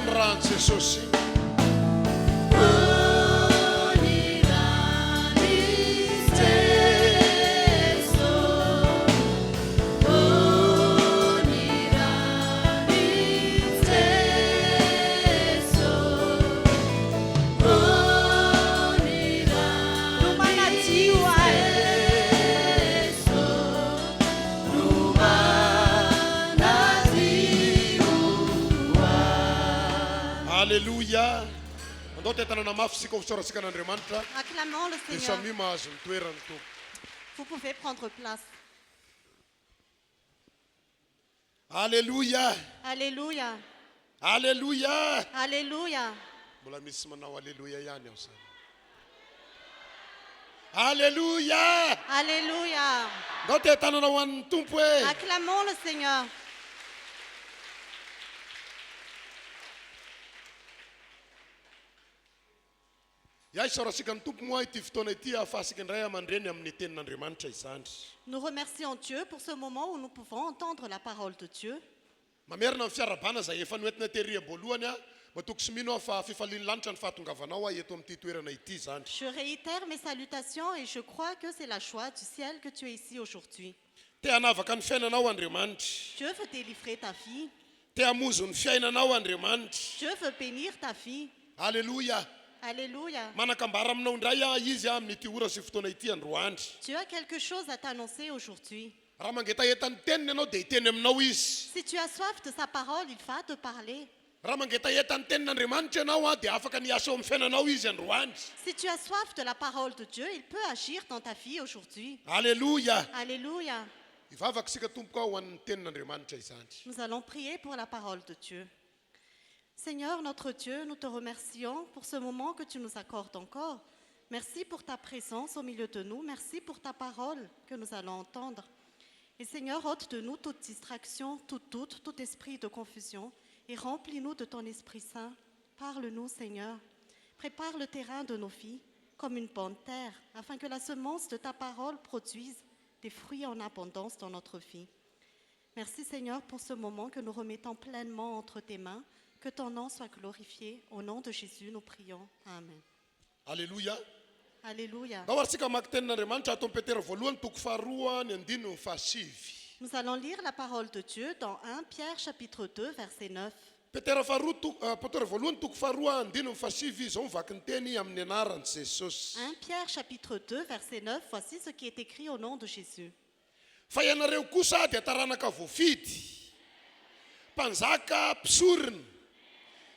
voan'ny Jesosy. Alléluia. Andao tetanana mafy sika ho fisaorasika an'Andriamanitra. Acclamons le Dia Seigneur. samy mahazo ny toerany tompo. Vous pouvez prendre place. Alléluia. Alléluia. Alléluia. Alléluia. Mbola misy manao alléluia ihany aho zany. Alléluia. Alléluia. Andao tetanana ho an'ny tompo e. Acclamons le Seigneur. Iahy isaorasika ny tompo moa ity fotoana ity ahafahasika indray amandreny amin'ny tenin'Andriamanitra izany. Nous remercions Dieu pour ce moment où nous pouvons entendre la parole de Dieu. Mamerina amin'ny fiarabana izay efa noentina tery aboalohany a matoko sy mino aho fa fifalian'ny lanitra ny fahatongavanao a eto amin'ity toerana ity zany. Je réitère mes salutations et je crois que c'est la joie du ciel que tu es ici aujourd'hui. Te hanavaka ny fiainanao Andriamanitra. Dieu veut délivrer ta fille. Te hamozo ny fiainanao Andriamanitra. Dieu veut bénir ta fille. Alléluia. Alléluia. Manakambara aminao indray a izy a amin'ity ora sy fotoana ity androandry. Dieu a quelque chose à t'annoncer aujourd'hui. Raha mangetahetany teniny ianao dia hiteny aminao izy. Si tu as soif de sa parole, il va te parler. Raha mangetahetany tenin'Andriamanitra ianao a dia afaka niasa eo amin'ny fiainanao izy androandry. Si tu as soif de la parole de Dieu, il peut agir dans ta vie aujourd'hui. Alléluia. Alléluia. Ivavaka sika tompoka ho an'ny tenin'Andriamanitra izany. Nous allons prier pour la parole de Dieu. Seigneur notre Dieu, nous te remercions pour ce moment que tu nous accordes encore. Merci pour ta présence au milieu de nous. Merci pour ta parole que nous allons entendre. Et Seigneur, ôte de nous toute distraction, tout doute, tout esprit de confusion et remplis-nous de ton Esprit Saint. Parle-nous, Seigneur. Prépare le terrain de nos vies comme une bonne terre afin que la semence de ta parole produise des fruits en abondance dans notre vie. Merci, Seigneur, pour ce moment que nous remettons pleinement entre tes mains. Que ton nom soit glorifié. Au nom de Jésus, nous prions. Amen. Alléluia. Alléluia. Raha ohatsika maka tenin'Andriamanitra ato amin'ny Petera voalohany toko faharoa ny andino ny fahasivy. Nous allons lire la parole de Dieu dans 1 Pierre chapitre 2 verset 9. Petera voalohany toko faharoa andino ny fahasivy izao mivaky ny teny amin'ny anaran'i Jesosy. 1 Pierre chapitre 2 verset 9. Voici ce qui est écrit au nom de Jésus. Fa ianareo kosa dia taranaka voafidy, mpanjaka mpisorina,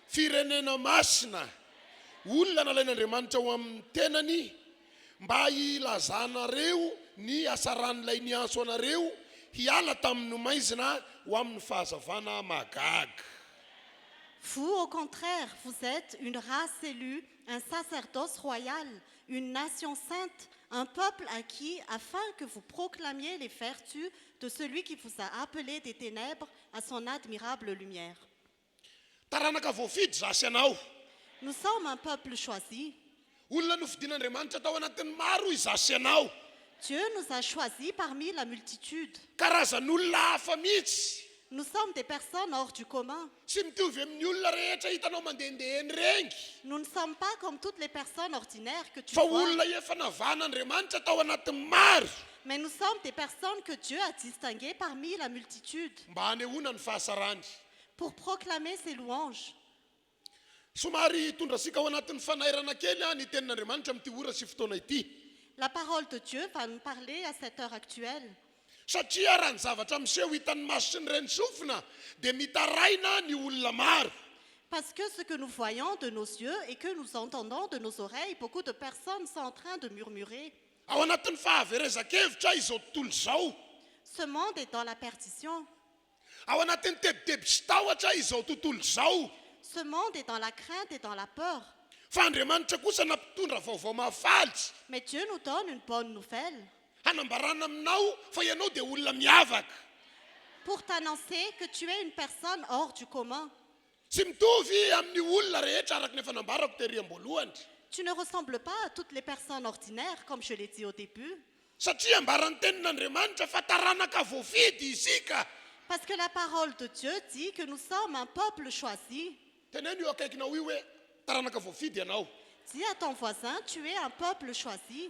firenena masina, olona nalain'Andriamanitra ho amin'ny tenany mba hilazanareo ny asaran'ilay niantso anareo hiala tamin'ny maizina ho amin'ny fahazavana magaga. Vous, au contraire, vous êtes une race élue, un sacerdoce royal, une nation sainte, un peuple acquis, afin que vous proclamiez les vertus de celui qui vous a appelé des ténèbres à son admirable lumière. Taranaka voafidy zasy anao. Nous sommes un peuple choisi. Olona nofidian'Andriamanitra tao anatin'ny maro izasy anao. Dieu nous a choisis parmi la multitude. Karazan'olona hafa mihitsy. Nous sommes des personnes hors du commun. Sy mitovy amin'ny olona rehetra hitanao mandehandeha eny rengy. Nous ne sommes pas comme toutes les personnes ordinaires que tu Fa vois, olona efa navan'Andriamanitra tao anatin'ny maro. mais nous sommes des personnes que Dieu a distinguées parmi la multitude Mba hanehoana ny fahasarany. pour proclamer ses louanges. Somary tondrasika ao anatin'ny fanairana kely ny tenin'Andriamanitra amin'ity ora sy fotoana ity. La parole de Dieu va nous parler à cette heure actuelle. Satria raha ny zavatra miseho hitan'ny maso sy ny reny sofina dia mitaraina ny olona maro. Parce que ce que nous voyons de nos yeux et que nous entendons de nos oreilles, beaucoup de personnes sont en train de murmurer. Ao anatin'ny fahaverezakevitra izao tontolo izao. Ce monde est dans la perdition. Ao anatin'ny tebiteby sy tahotra izao tontolo izao. Ce monde est dans la crainte et dans la peur. Fa Andriamanitra kosa nampitondra vaovao mahafaly. Mais Dieu nous donne une bonne nouvelle Hanambarana aminao fa ianao dia olona miavaka. pour t'annoncer que tu es une personne hors du commun. Tsy mitovy amin'ny olona rehetra araka ny efa nambarako tery am-boalohany. Tu ne ressembles pas à toutes les personnes ordinaires, comme je l'ai dit au début, Satria ambarany tenin'Andriamanitra fa taranaka voafidy isika. parce que la parole de Dieu dit que nous sommes un peuple choisi. teneny eo akaikinao io hoe taranaka voafidy ianao. Dis à ton voisin, tu es un peuple choisi.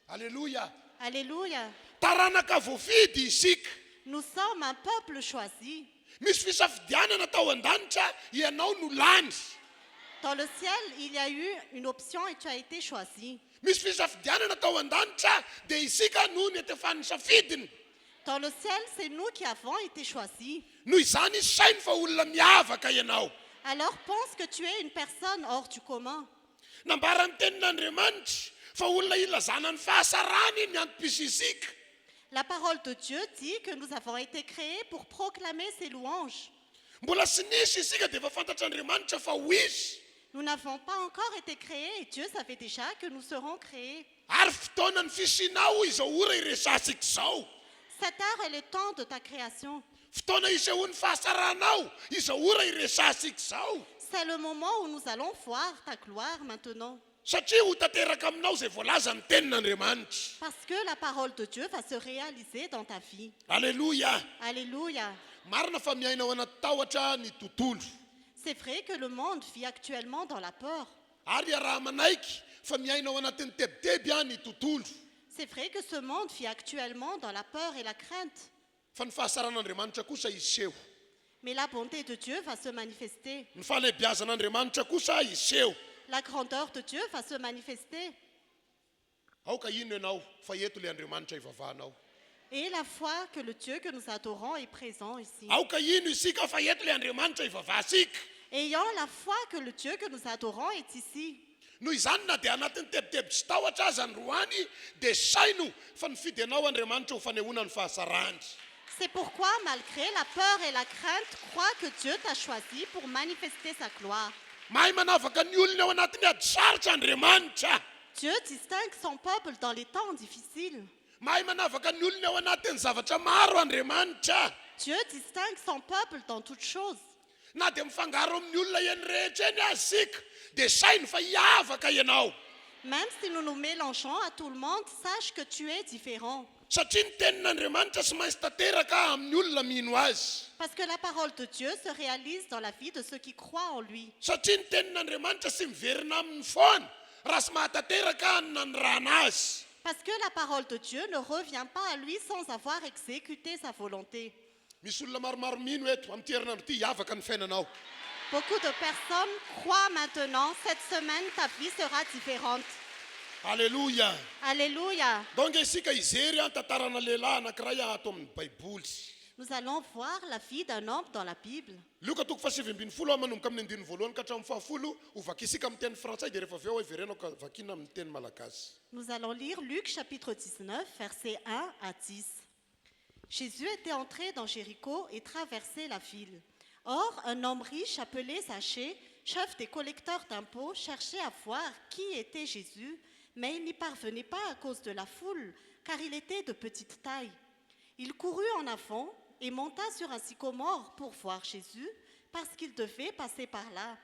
Alléluia. Alléluia. Taranaka voafidy isika. Nous sommes un peuple choisi. Misy fisafidianana tao an-danitra ianao no lany. Dans le ciel, il y a eu une option et tu as été choisi. Misy fisafidianana tao an-danitra dia isika no netefa nisafidiny. Dans le ciel, c'est nous qui avons été choisis. Noho izany sainy fa olona miavaka ianao. Alors pense que tu es une personne hors du commun. Nambara ny tenin'Andriamanitra fa olona ilazana ny fahasarany ny antom-pisy isika. La parole de Dieu dit que nous avons été créés pour proclamer ses louanges. Mbola sy nisy isika dia efa fantatr'Andriamanitra fa ho izy. Nous n'avons pas encore été créés et Dieu savait déjà que nous serons créés. Ary fotoana ny fisianao izao ora iresasika izao. Cette heure est le temps de ta création. Fotoana isehoan'ny fahasaranao izao ora iresasika izao. C'est le moment où nous allons voir ta gloire maintenant. Satria ho tanteraka aminao izay voalaza ny tenin'Andriamanitra. Parce que la parole de Dieu va se réaliser dans ta vie. Alléluia. Alléluia. Marina fa miaina ao anaty tahotra ny tontolo. C'est vrai que le monde vit actuellement dans la peur. Ary raha manaiky fa miaina ao anatin'ny tebiteby ny tontolo. C'est vrai que ce monde vit actuellement dans la peur et la crainte. Fa ny fahasaran'Andriamanitra kosa iseho. Mais la bonté de Dieu va se manifester. Ny fahalehibiazan'Andriamanitra kosa iseho. La grandeur de Dieu va se manifester. Aoka ino ianao fa eto le Andriamanitra ivavahanao. Et la foi que le Dieu que nous adorons est présent ici. Aoka ino isika fa eto le Andriamanitra ivavahasika. Ayant la foi que le Dieu que nous adorons est ici. Noho izany na dia anatin'ny tebiteby sy tahotra aza ny roany dia saino fa nifidy anao Andriamanitra ho fanehoana ny fahasarany. C'est pourquoi, malgré la peur et la crainte, crois que Dieu t'a choisi pour manifester sa gloire. Mahay manavaka ny olona ao anatin'ny ady sarotra Andriamanitra. Dieu distingue son peuple dans les temps difficiles. Mahay manavaka ny olona ao anatin'ny zavatra maro Andriamanitra. Dieu distingue son peuple dans toutes choses. Na dia mifangaro amin'ny olona eny rehetra eny azika dia saino fa hiavaka ianao. Même si nous nous mélangeons à tout le monde, sache que tu es différent. Satria ny tenin'Andriamanitra sy maintsy tanteraka amin'ny olona mino azy. Parce que la parole de Dieu se réalise dans la vie de ceux qui croient en lui. Satria ny tenin'Andriamanitra sy miverina amin'ny foana raha sy mahatanteraka ny nanirana azy. Parce que la parole de Dieu ne revient pas à lui sans avoir exécuté sa volonté. Misy olona maromaro mino eto amin'ity herinandro ity hiavaka ny fiainanao. Beaucoup de personnes croient maintenant, cette semaine, ta vie sera différente. Alléluia. Alléluia. Donc isika izery an tantarana lehilahy anankiray ato amin'ny Baiboly. Nous allons voir la vie d'un homme dans la Bible. Luka toko fa-7-10 manomboka amin'ny 9 voalohany ka hatramin'ny 10 ho vakisika amin'ny teny frantsay dia rehefa avy eo iverenao ka vakina amin'ny teny malagasy. Nous allons lire Luc chapitre 19, versets 1 à 10. Jésus était entré dans Jéricho et traversait la ville. Or, un homme riche appelé Zachée, chef des collecteurs d'impôts, cherchait à voir qui était Jésus, mais il n'y parvenait pas à cause de la foule, car il était de petite taille. Il courut en avant et monta sur un sycomore pour voir Jésus, parce qu'il devait passer par là.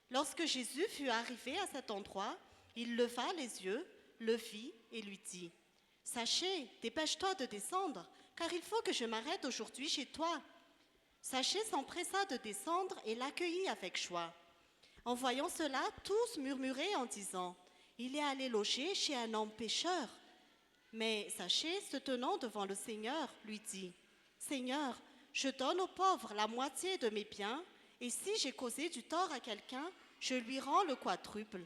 Lorsque Jésus fut arrivé à cet endroit, il leva les yeux, le vit et lui dit : « Zachée, dépêche-toi de descendre, car il faut que je m'arrête aujourd'hui chez toi. » Zachée s'empressa de descendre et l'accueillit avec joie. En voyant cela, tous murmuraient en disant : « Il est allé loger chez un homme pécheur. » Mais Zachée, se tenant devant le Seigneur, lui dit : « Seigneur, je donne aux pauvres la moitié de mes biens, et si j'ai causé du tort à quelqu'un, je lui rends le quadruple. »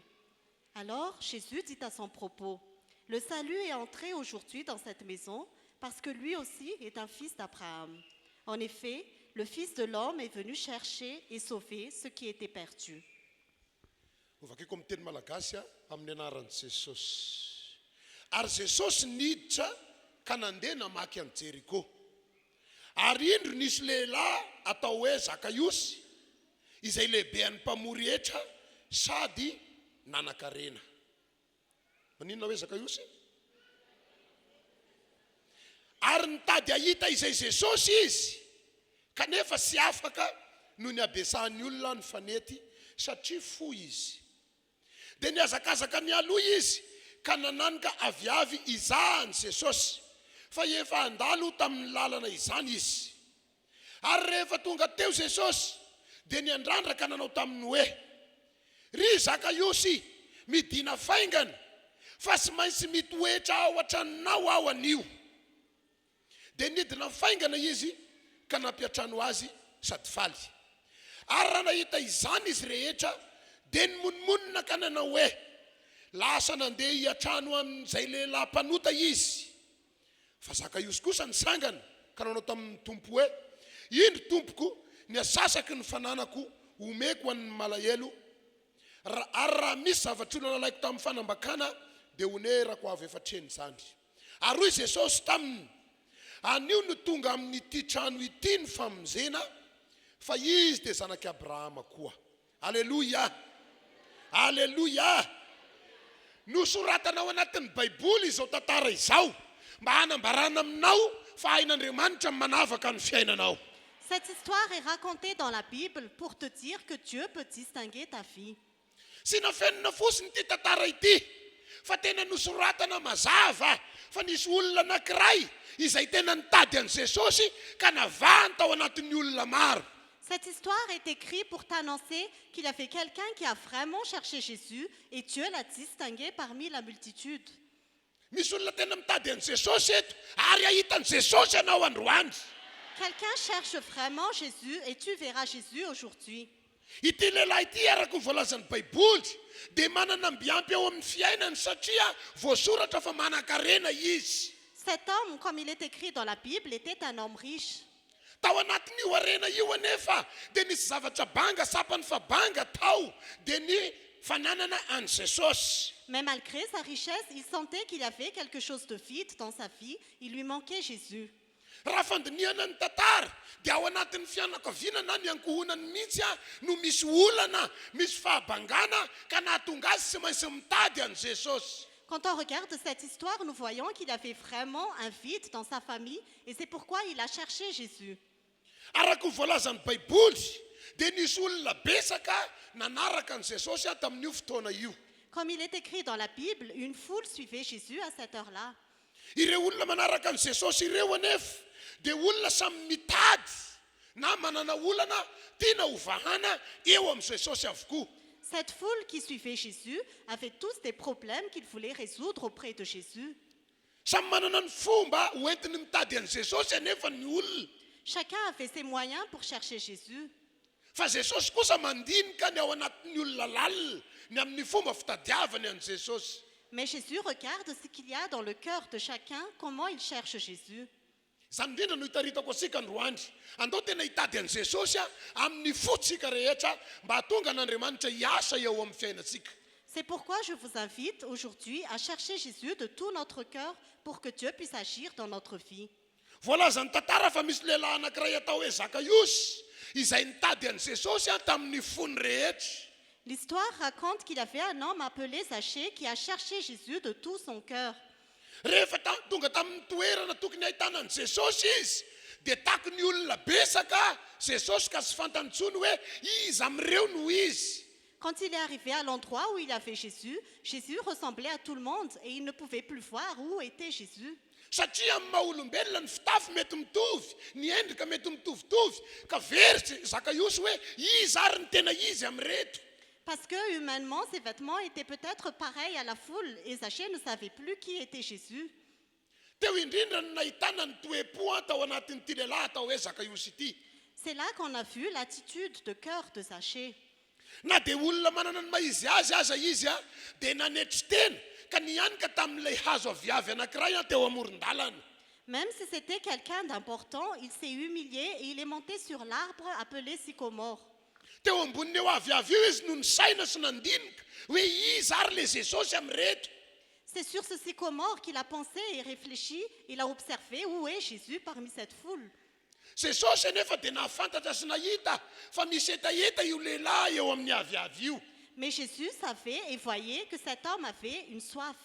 Alors Jésus dit à son propos : « Le salut est entré aujourd'hui dans cette maison, parce que lui aussi est un fils d'Abraham. En effet, le Fils de l'homme est venu chercher et sauver ce qui était perdu. » Vakiko amin'ny teny malagasy amin'ny anaran'i Jesosy. Ary Jesosy niditra ka nandeha namaky an'i Jeriko. Ary indro nisy lehilahy atao hoe Zakaiosy, izay lehibean'ny mpamory hetra sady nanan-karena. Maninona hoe Zakaiosy? Ary nitady ahita izay Jesosy izy, kanefa sy afaka noho ny abesahan'ny olona ny fanety satria fo izy. Dia niazakazaka ny aloha izy ka nananika aviavy izahany Jesosy, fa efa andalo tamin'ny lalana izany izy. Ary rehefa tonga teo Jesosy dia ny andrandraka nanao taminy hoe ry Zakaiosy midina faingana fa tsy maintsy mitoetra ao an-tranonao aho anio. Dia nidina faingana izy ka nampiatrano azy sady faly. Ary raha nahita izany izy rehetra dia nymonmonina ka nanao hoe lasa nandeha hiatrano amin'izay lehilahy mpanota izy. Fa Zakaiosy kosa nisangana ka nanao tamin'ny tompo hoe indro tompoko ny asasaky ny fananako omeko an'ny malahelo ary raha misy zavatra olona nalaiko tamin'ny fanambakana dia onerako avy efatreny zany. Ary hoy Jesosy taminy anio no tonga amin'ity trano ity ny famonjena fa izy dia zanaky Abrahama koa. Aleluia, aleluia. Nosoratanao anatin'ny Baiboly izao tantara izao mba hanambarana aminao fa hain'Andriamanitra manavaka ny fiainanao. Cette histoire est racontée dans la Bible pour te dire que Dieu peut distinguer ta vie. Sy nafenina fotsiny ity tantara ity fa tena nosoratana mazava fa nisy olona anankiray izay tena nitady an' Jesosy ka navahany tao anatin'ny olona maro. Cette histoire est écrite pour t'annoncer qu'il y avait quelqu'un qui a vraiment cherché Jésus et Dieu l'a distingué parmi la multitude. Misy olona tena mitady an' Jesosy eto ary ahitan' Jesosy anao androany. Quelqu'un cherche vraiment Jésus et tu verras Jésus aujourd'hui. Ity lehilahy ity araka ny voalazan'ny Baiboly dia manana mbiampy eo amin'ny fiainany satria voasoratra fa manan-karena izy. Cet homme, comme il est écrit dans la Bible, était un homme riche. Tao anatin'io harena io anefa dia nisy zavatra banga sapany fa banga tao dia ny fananana an' Jesosy. Mais malgré sa richesse, il sentait qu'il y avait quelque chose de vide dans sa vie. Il lui manquait Jésus. Raha fandiniana ny tantara dia ao anatin'ny fianakaviana na ny ankohonany mihitsy no misy olana, misy fahabangana ka nahatonga azy tsy maintsy mitady an' Jesosy. Quand on regarde cette histoire, nous voyons qu'il y avait vraiment un vide dans sa famille et c'est pourquoi il a cherché Jésus. Araka ny voalazan'ny Baiboly dia nisy olona besaka nanaraka an' Jesosy tamin'io fotoana io. Comme il est écrit dans la Bible, une foule suivait Jésus à cette heure-là. Ireo olona manaraka an' Jesosy ireo anefa dia olona samy mitady na manana olana tiana hovahana eo am' Jesosy avokoa. Cette foule qui suivait Jésus avait tous des problèmes qu'ils voulaient résoudre auprès de Jésus. Samy manana ny fomba hoentiny mitady an' Jesosy anefa ny olona. Chacun avait ses moyens pour chercher Jésus. Fa Jesosy kosa mandinika ny ao anatin'ny olona lalina ny amin'ny fomba fitadiavany an' Jesosy. Mais Jésus regarde ce qu'il y a dans le cœur de chacun, comment il cherche Jésus. Zany indrindra no hitaritako asika androandry andao tena hitady an' Jesosy amin'ny fotsika rehetra mba hatonga an'Andriamanitra hiasa eo amin'ny fiainatsika. C'est pourquoi je vous invite aujourd'hui à chercher Jésus de tout notre cœur pour que Dieu puisse agir dans notre vie. Voalazany tantara fa misy lehilahy anankiray atao hoe Zakaiosy izay nitady an' Jesosy tamin'ny fony rehetra. L'histoire raconte qu'il y avait un homme appelé Zachée qui a cherché Jésus de tout son cœur. Rehefa tonga tamin'ny toerana tokony ahitana an' Jesosy izy dia tako ny olona besaka Jesosy ka tsy fantantsony hoe iza amin'ireo no izy. Quand il est arrivé à l'endroit où il avait Jésus, Jésus ressemblait à tout le monde et il ne pouvait plus voir où était Jésus. Satria amin'ny maha-olombelona ny fitafy mety mitovy, ny endrika mety mitovitovy ka very Zakaiosy hoe iza ary ny tena izy amin'ireto. Parce que humainement, ses vêtements étaient peut-être pareils à la foule et Zachée ne savait plus qui était Jésus. Teo indrindra no nahitana ny toe-po tao anatin'ity lehilahy atao hoe Zakaiosy ity. C'est là qu'on a vu l'attitude de cœur de Zachée. Na dia olona manana ny maizy azy aza izy dia nanetry tena ka nianika tamin'ilay hazo aviavy anankiray teo amoron-dalana. Même si c'était quelqu'un d'important, il s'est humilié et il est monté sur l'arbre appelé sycomore. Teo amboniny eo aviavy io izy no nisaina sy nandinika hoe iza ary le Jesosy amin'ireto. C'est sur ce sycomore qu'il a pensé et réfléchi. Il a observé où est Jésus parmi cette foule. Jesosy anefa dia nahafantatra sy nahita fa misy etaeta io lehilahy eo amin'ny aviavy io. Mais Jésus savait et voyait que cet homme avait une soif.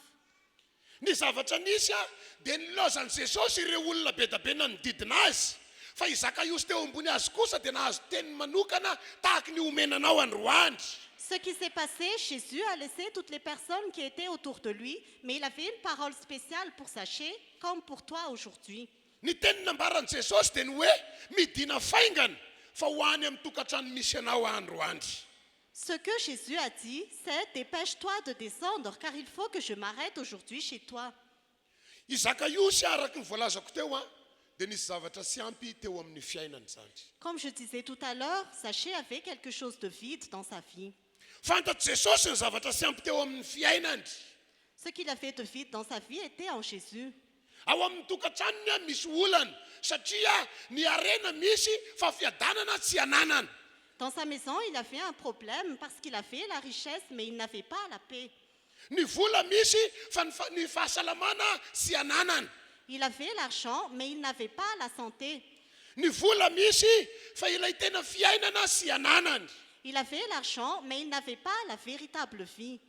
Ny zavatra nisy dia nilozan'i Jesosy ireo olona be da be nanodidina azy. Fa i Zakaiosy teo ambony azy kosa dia nahazo teny manokana tahaka ny omenanao androandry. Ce qui s'est passé, Jésus a laissé toutes les personnes qui étaient autour de lui, mais il avait une parole spéciale pour Zachée, comme pour toi aujourd'hui. Ny teny nambaran'i Jesosy dia ny hoe midina faingana fa ho any amin'ny tokantrano misy anao androandry. Ce que Jésus a dit, c'est dépêche-toi de descendre, car il faut que je m'arrête aujourd'hui chez toi. I Zakaiosy araka ny voalazako teo dia nisy zavatra sy ampy teo amin'ny fiainany zany. Comme je disais tout à l'heure, Zachée avait quelque chose de vide dans sa vie. Fantatr' Jesosy ny zavatra sy ampy teo amin'ny fiainany. Ce qu'il avait de vide dans sa vie était en Jésus. Ao amin'ny tokantranony misy olana satria ny arena misy fa fiadanana tsy ananana. Dans sa maison, il avait un problème parce qu'il avait la richesse, mais il n'avait pas la paix. Ny vola misy fa ny fahasalamana sy ananana. Il avait l'argent, mais il n'avait pas la santé. Ny vola misy fa ilay tena fiainana sy ananana. Il avait l'argent, mais il n'avait pas la véritable vie.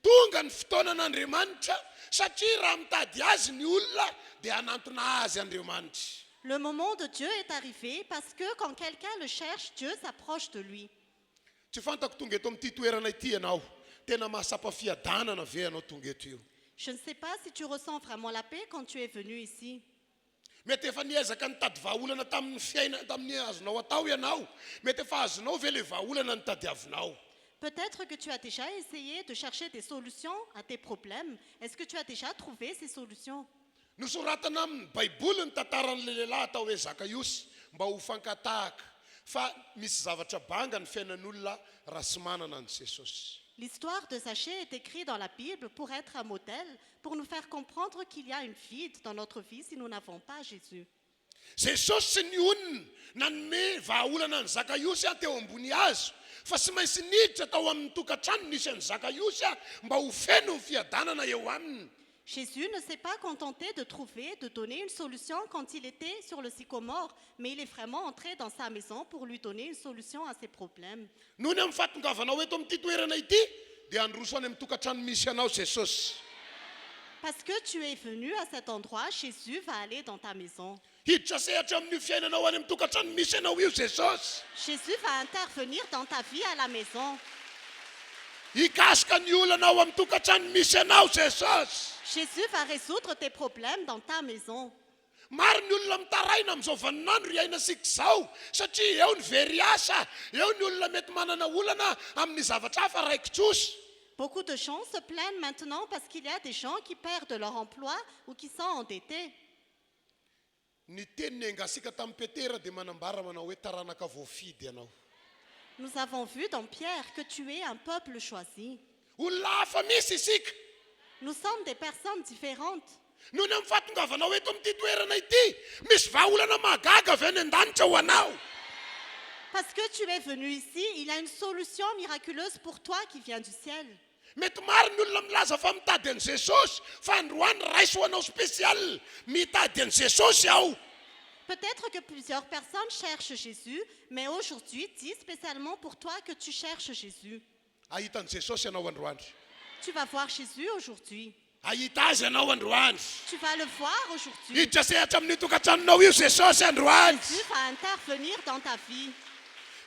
Tonga ny fotoanan'Andriamanitra satria raha mitady azy ny olona dia hanantona azy Andriamanitra. Le moment de Dieu est arrivé parce que quand quelqu'un le cherche, Dieu s'approche de lui. Tsy fantako tonga eto amin'ity toerana ity ianao. Tena mahasapa fiadanana ve ianao tonga eto io? Je ne sais pas si tu ressens vraiment la paix quand tu es venu ici. Mety efa niezaka nitady vahaolana tamin'ny fiaina tamin'ny azonao atao ianao. Mety efa azonao ve le vahaolana nitadiavinao. Peut-être que tu as déjà essayé de chercher des solutions à tes problèmes. Est-ce que tu as déjà trouvé ces solutions? Nosoratana amin'ny Baiboly ny tantaran'le lehilahy atao hoe Zakaiosy mba ho fankatahaka fa misy zavatra banga ny fiainan'olona raha tsy manana an Jesosy. L'histoire de Zachée est écrite dans la Bible pour être un modèle, pour nous faire comprendre qu'il y a une vide dans notre vie si nous n'avons pas Jésus. Jesosy sy ny onona nanome vahaolana ny Zakaiosy teo ambony hazo fa tsy maintsy niditra tao amin'ny tokantrano nisy an'ny Zakaiosy mba ho feno ny fiadanana eo aminy. Jésus ne s'est pas contenté de trouver, de donner une solution quand il était sur le sycomore, mais il est vraiment entré dans sa maison pour lui donner une solution à ses problèmes. Noho ny amin'ny fahatongavanao eto amin'ity toerana ity dia androso any amin'ny tokantrano misy anao Jesosy. Parce que tu es venu à cet endroit, Jésus va aller dans ta maison. Hiditra sehatra amin'ny fiainanao any amin'ny tokantrano misy anao io Jesosy. Jésus va intervenir dans ta vie à la maison. Hikasika ny olana ao amin'ny tokantrano misy anao Jesosy. Jésus va résoudre tes problèmes dans ta maison. Maro ny olona mitaraina amin'izao vaninandro iainasika izao satria eo ny very asa, eo ny olona mety manana olana amin'ny zavatra hafa raikitsosy. Beaucoup de gens se plaignent maintenant parce qu'il y a des gens qui perdent leur emploi ou qui sont endettés. Ny teniny engasika tamin'ny Petera dia manambara manao hoe taranaka voafidy ianao. Nous avons vu dans Pierre que tu es un peuple choisi. Olona hafa misy isika. Nous sommes des personnes différentes. Noho ny amin'ny fahatongavanao eto amin'ity toerana ity misy vahaolana mahagaga avy any an-danitra ho anao. Parce que tu es venu ici, il y a une solution miraculeuse pour toi qui vient du ciel. Mety maro ny olona milaza fa mitady an' Jesosy fa androany raiso anao spécial mitady an' Jesosy aho. Peut-être que plusieurs personnes cherchent Jésus, mais aujourd'hui, dis spécialement pour toi que tu cherches Jésus. Ahita an' Jesosy ianao androany. Tu vas voir Jésus aujourd'hui. Ahita azy ianao androany. Tu vas le voir aujourd'hui. Hiditra sehatra amin'ny tokantranonao io Jesosy androany. Jésus va intervenir dans ta vie.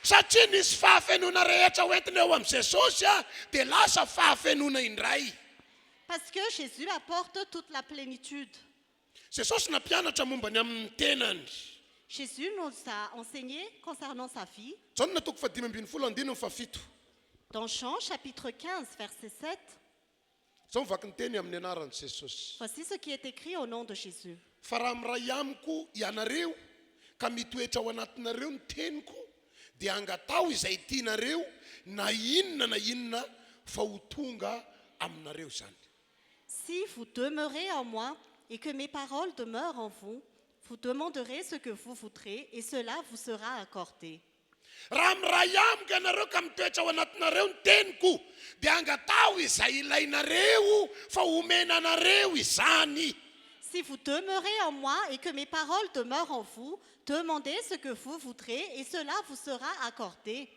Satria nisy fahafenona rehetra hoentiny eo amin'ny Jesosy dia lasa fahafenona indray. Parce que Jésus apporte toute la plénitude. Jesosy nampianatra momba ny amin'ny tenany. Jésus nous a enseigné concernant sa vie. Jaonina toko 5:17. Dans Jean chapitre 15, verset 7, Zao mivaky ny teny amin'ny anaran'i Jesosy. voici ce qui est écrit au nom de Jésus. Fa raha miray amiko ianareo ka mitoetra ao anatinareo ny teniko dia angatao izay tianareo na inona fa ho tonga aminareo zany. Si vous demeurez en moi et que mes paroles demeurent en vous, vous demanderez ce que vous voudrez et cela vous sera accordé. Raha miray amiko ianareo ka mitoetra ao anatinareo ny teniko dia angatao izay ilainareo fa homenanareo izany. Si vous demeurez en moi et que mes paroles demeurent en vous, demandez ce que vous voudrez et cela vous sera accordé.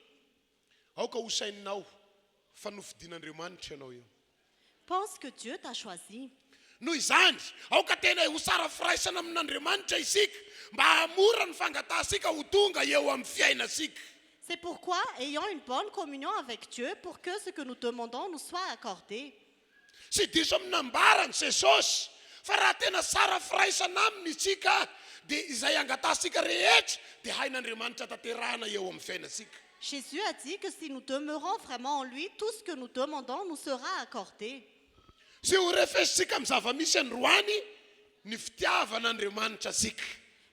Aoka ho saininao fa nofidin'Andriamanitra ianao io. Pense que Dieu t'a choisi. Noho izany, aoka tena ho sara firaisana amin'Andriamanitra isika mba hamora ny fangatasika ho tonga eo amin'ny fiainasika. C'est pourquoi, ayons une bonne communion avec Dieu pour que ce que nous demandons nous soit accordé. Tsy diso amin'ny nambarany Jesosy fa raha tena sara firaisana aminy isika dia izay angatasika rehetra dia hain'Andriamanitra tanterahana eo amin'ny fiainasika. Jésus a dit que si nous demeurons vraiment en lui, tout ce que nous demandons nous sera accordé. Sy ho refesitsika amin'ny zava-misy androany ny fitiavan'Andriamanitra asika.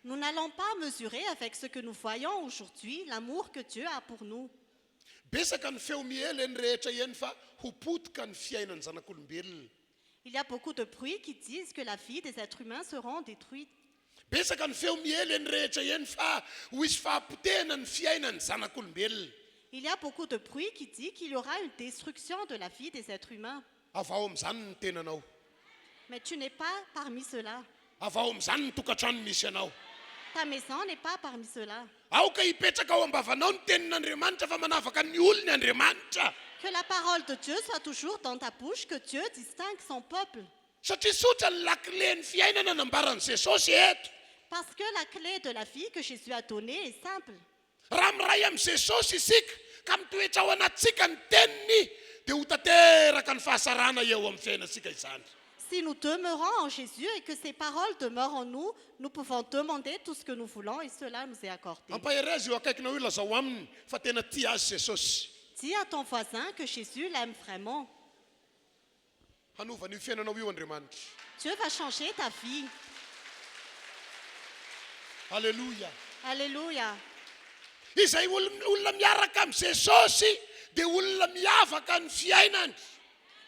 Nous n'allons pas mesurer avec ce que nous voyons aujourd'hui l'amour que Dieu a pour nous. Besaka ny feo miheleny rehetra eny fa ho potika ny fiainany zanak'olombelona. Il y a beaucoup de bruits qui disent que la vie des êtres humains seront détruites. Besaka ny feo miheleny rehetra eny fa ho isy fahapotehana ny fiainany zanak'olombelona. Il y a beaucoup de bruits qui disent qu'il y aura une destruction de la vie des êtres humains. Avao amin'izany ny tenanao. Mais tu n'es pas parmi ceux-là. Avao amin'izany ny tokantrano misy anao. Ta maison n'est pas parmi ceux-là. Aoka hipetraka ao ambavanao ny tenin'Andriamanitra fa manavaka ny olony Andriamanitra. Que la parole de Dieu soit toujours dans ta bouche, que Dieu distingue son peuple. Satria sotra ny lakile ny fiainana nambarany Jesosy eto. Parce que la clé de la vie que Jésus a donnée est simple. Raha miray amin'ny Jesosy isika ka mitoetra ao anatsika ny teniny dia ho tanteraka ny fahasarana eo amin'ny fiainasika izany. Si nous demeurons en Jésus et que ses paroles demeurent en nous, nous pouvons demander tout ce que nous voulons et cela nous est accordé. Ampahery azy eo akaikinao io lazao aminy fa tena tia azy Jesosy. Dis à ton voisin que Jésus l'aime vraiment. Hanovany io fiainanao io Andriamanitra. Dieu va changer ta vie. Alléluia. Alléluia. Izay olona miaraka amin'ny Jesosy dia olona miavaka ny fiainany.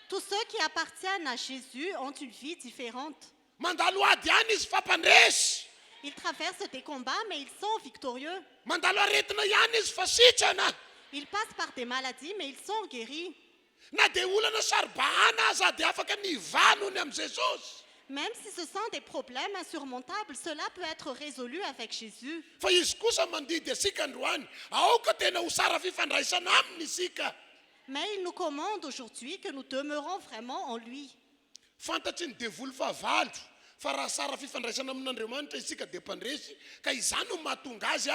Tous ceux qui appartiennent à Jésus ont une vie différente. Mandalo ady ihany izy fampandresy. Ils traversent des combats, mais ils sont victorieux. Mandalo aretina ihany izy fa sitrana. Ils passent par des maladies, mais ils sont guéris. Na dia olana saribahana aza dia afaka mivanony amin'ny Jesosy. Même si ce sont des problèmes insurmontables, cela peut être résolu avec Jésus. Fa izy kosa mandidy asika androany aoka tena ho sara fifandraisana aminy isika. Mais il nous commande aujourd'hui que nous demeurons vraiment en lui. Fantatry ny devoly fahavalo fa raha sara fifandraisana amin'Andriamanitra isika dia mpandresy ka izany no mahatonga azy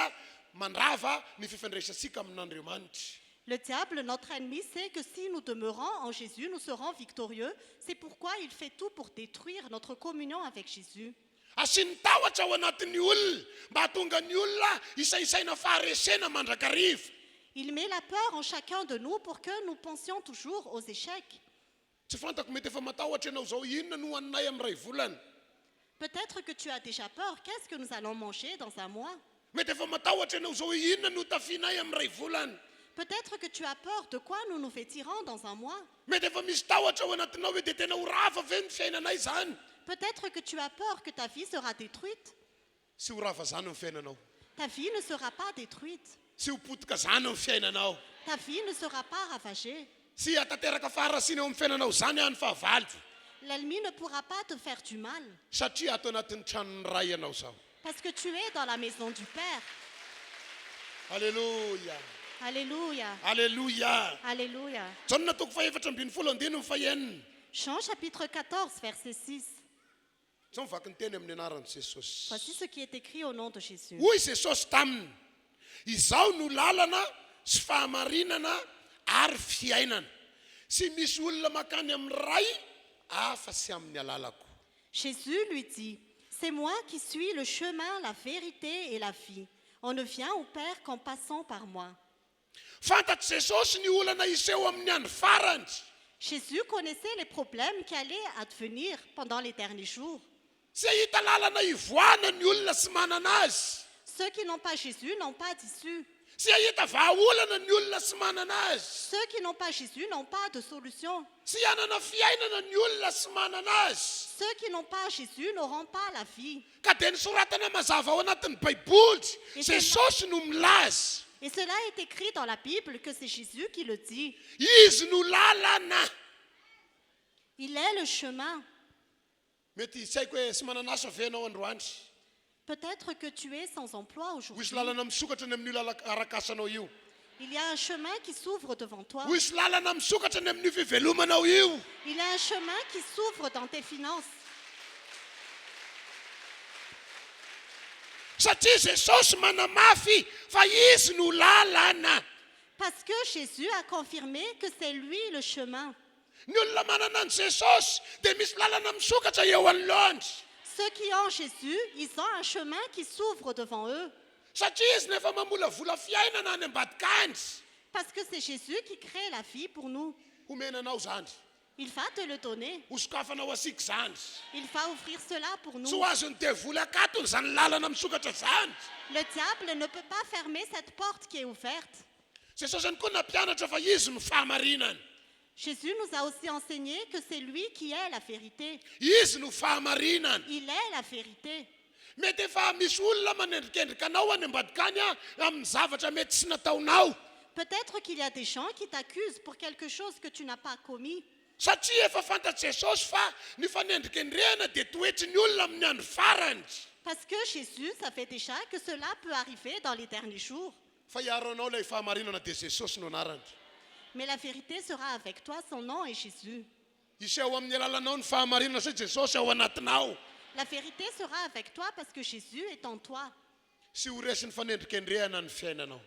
mandrava ny fifandraisasika amin'Andriamanitra. Le diable, notre ennemi, sait que si nous demeurons en Jésus, nous serons victorieux. C'est pourquoi il fait tout pour détruire notre communion avec Jésus. Asiany tahotra ao anatin'ny olona mba hahatonga ny olona isaisaina faharesena mandrakariva. Il met la peur en chacun de nous pour que nous pensions toujours aux échecs. Tsy fantako mety efa matahotra ianao zao inona no hoaninay amin'ny ray volana. Peut-être que tu as déjà peur. Qu'est-ce que nous allons manger dans un mois? Mety efa matahotra ianao zao inona no tafianay amin'ny ray volana. Peut-être que tu as peur de quoi nous nous vêtirons dans un mois. Mety efa misy tahotra ao anatinao hoe dia tena ho rava ve ny fiainanay zany. Peut-être que tu as peur que ta vie sera détruite. Sy ho rava zany amin'ny fiainanao. Ta vie ne sera pas détruite. Sy ho potika zany amin'ny fiainanao. Ta vie ne sera pas ravagée. Sy hatateraka faharasiana eo amin'ny fiainanao zany any fahavalo. L'ennemi ne pourra pas te faire du mal. Satria ato anatin'ny tranon'ny ray ianao zao. Parce que tu es dans la maison du Père. Alléluia. Alléluia. Alléluia. Alléluia. Janona toko faefatra ambin'ny folo andino fahenina. Jean chapitre 14, verset 6. Zao mivaky ny teny amin'ny anaran'i Jesosy. Voici ce qui est écrit au nom de Jésus. Hoy Jesosy taminy, izao no lalana sy fahamarinana ary fiainana. Sy misy olona makany amin'ny ray hafa sy amin'ny alalako. Jésus lui dit, c'est moi qui suis le chemin, la vérité et la vie. On ne vient au Père qu'en passant par moi. Fantatry Jesosy ny olana iseho amin'ny andro farany. Jésus connaissait les problèmes qui allaient advenir pendant les derniers jours. Sy ahita lalana ivoana ny olona sy manana azy. Ceux qui n'ont pas Jésus n'ont pas d'issue. Sy ahita vahaolana ny olona sy manana azy. Ceux qui n'ont pas Jésus n'ont pas de solution. Sy hanana fiainana ny olona sy manana azy. Ceux qui n'ont pas Jésus n'auront pas la vie. Ka dia nisoratana mazava ao anatin'ny Baiboly, Jesosy no milaza. Et cela est écrit dans la Bible que c'est Jésus qui le dit. Izy no lalana. Il est le chemin. Mety tsy haiko hoe sy manana asa ve ianao androany. Peut-être que tu es sans emploi Ho aujourd'hui. isy lalana misokatra ny amin'io arakasanao io. Il y a un chemin qui s'ouvre devant toi. Ho isy lalana misokatra ny amin'io fivelomanao io. Il y a un chemin qui s'ouvre dans tes finances. Satria Jesosy manamafy fa izy no lalana. Parce que Jésus a confirmé que c'est lui le chemin. Ny olona manana an Jesosy dia misy lalana misokatra eo anoloany. Ceux qui ont Jésus, ils ont un chemin qui s'ouvre devant eux. satria izy nefa mamolavola fiainana any ambadika andry Parce que c'est Jésus qui crée la vie pour nous. homenanao zany Il va te le donner. hosokafanao asiky zany Il va offrir cela pour tsy nous. ho azony devoly akatony zany lalana misokatra zany Le diable ne peut pas fermer cette porte qui est ouverte. jesosy any koa nampianatra fa izy no fahamarinana Jésus nous a aussi enseigné que c'est lui qui est la vérité. izy no fahamarinana Il est la vérité. mety efa misy olona manendrikendrika anao any ambadika any amin'ny zavatra mety tsy nataonao Peut-être qu'il y a des gens qui t'accusent pour quelque chose que tu n'as pas commis. satria efa fantatry jesosy fa ny fanendrikendrehana dia toetry ny olona amin'ny andro farany Parce que Jésus savait déjà que cela peut arriver dans les derniers jours. fa iaro anao ilay fahamarinana dia jesosy no anarany Mais la vérité sera avec toi, son nom est Jésus. iseho amin'ny alalanao ny fahamarinana sa jesosy ao anatinao La vérité sera avec toi parce que Jésus est en toi. sy ho resin'ny fanendrikendrehana ny fiainanao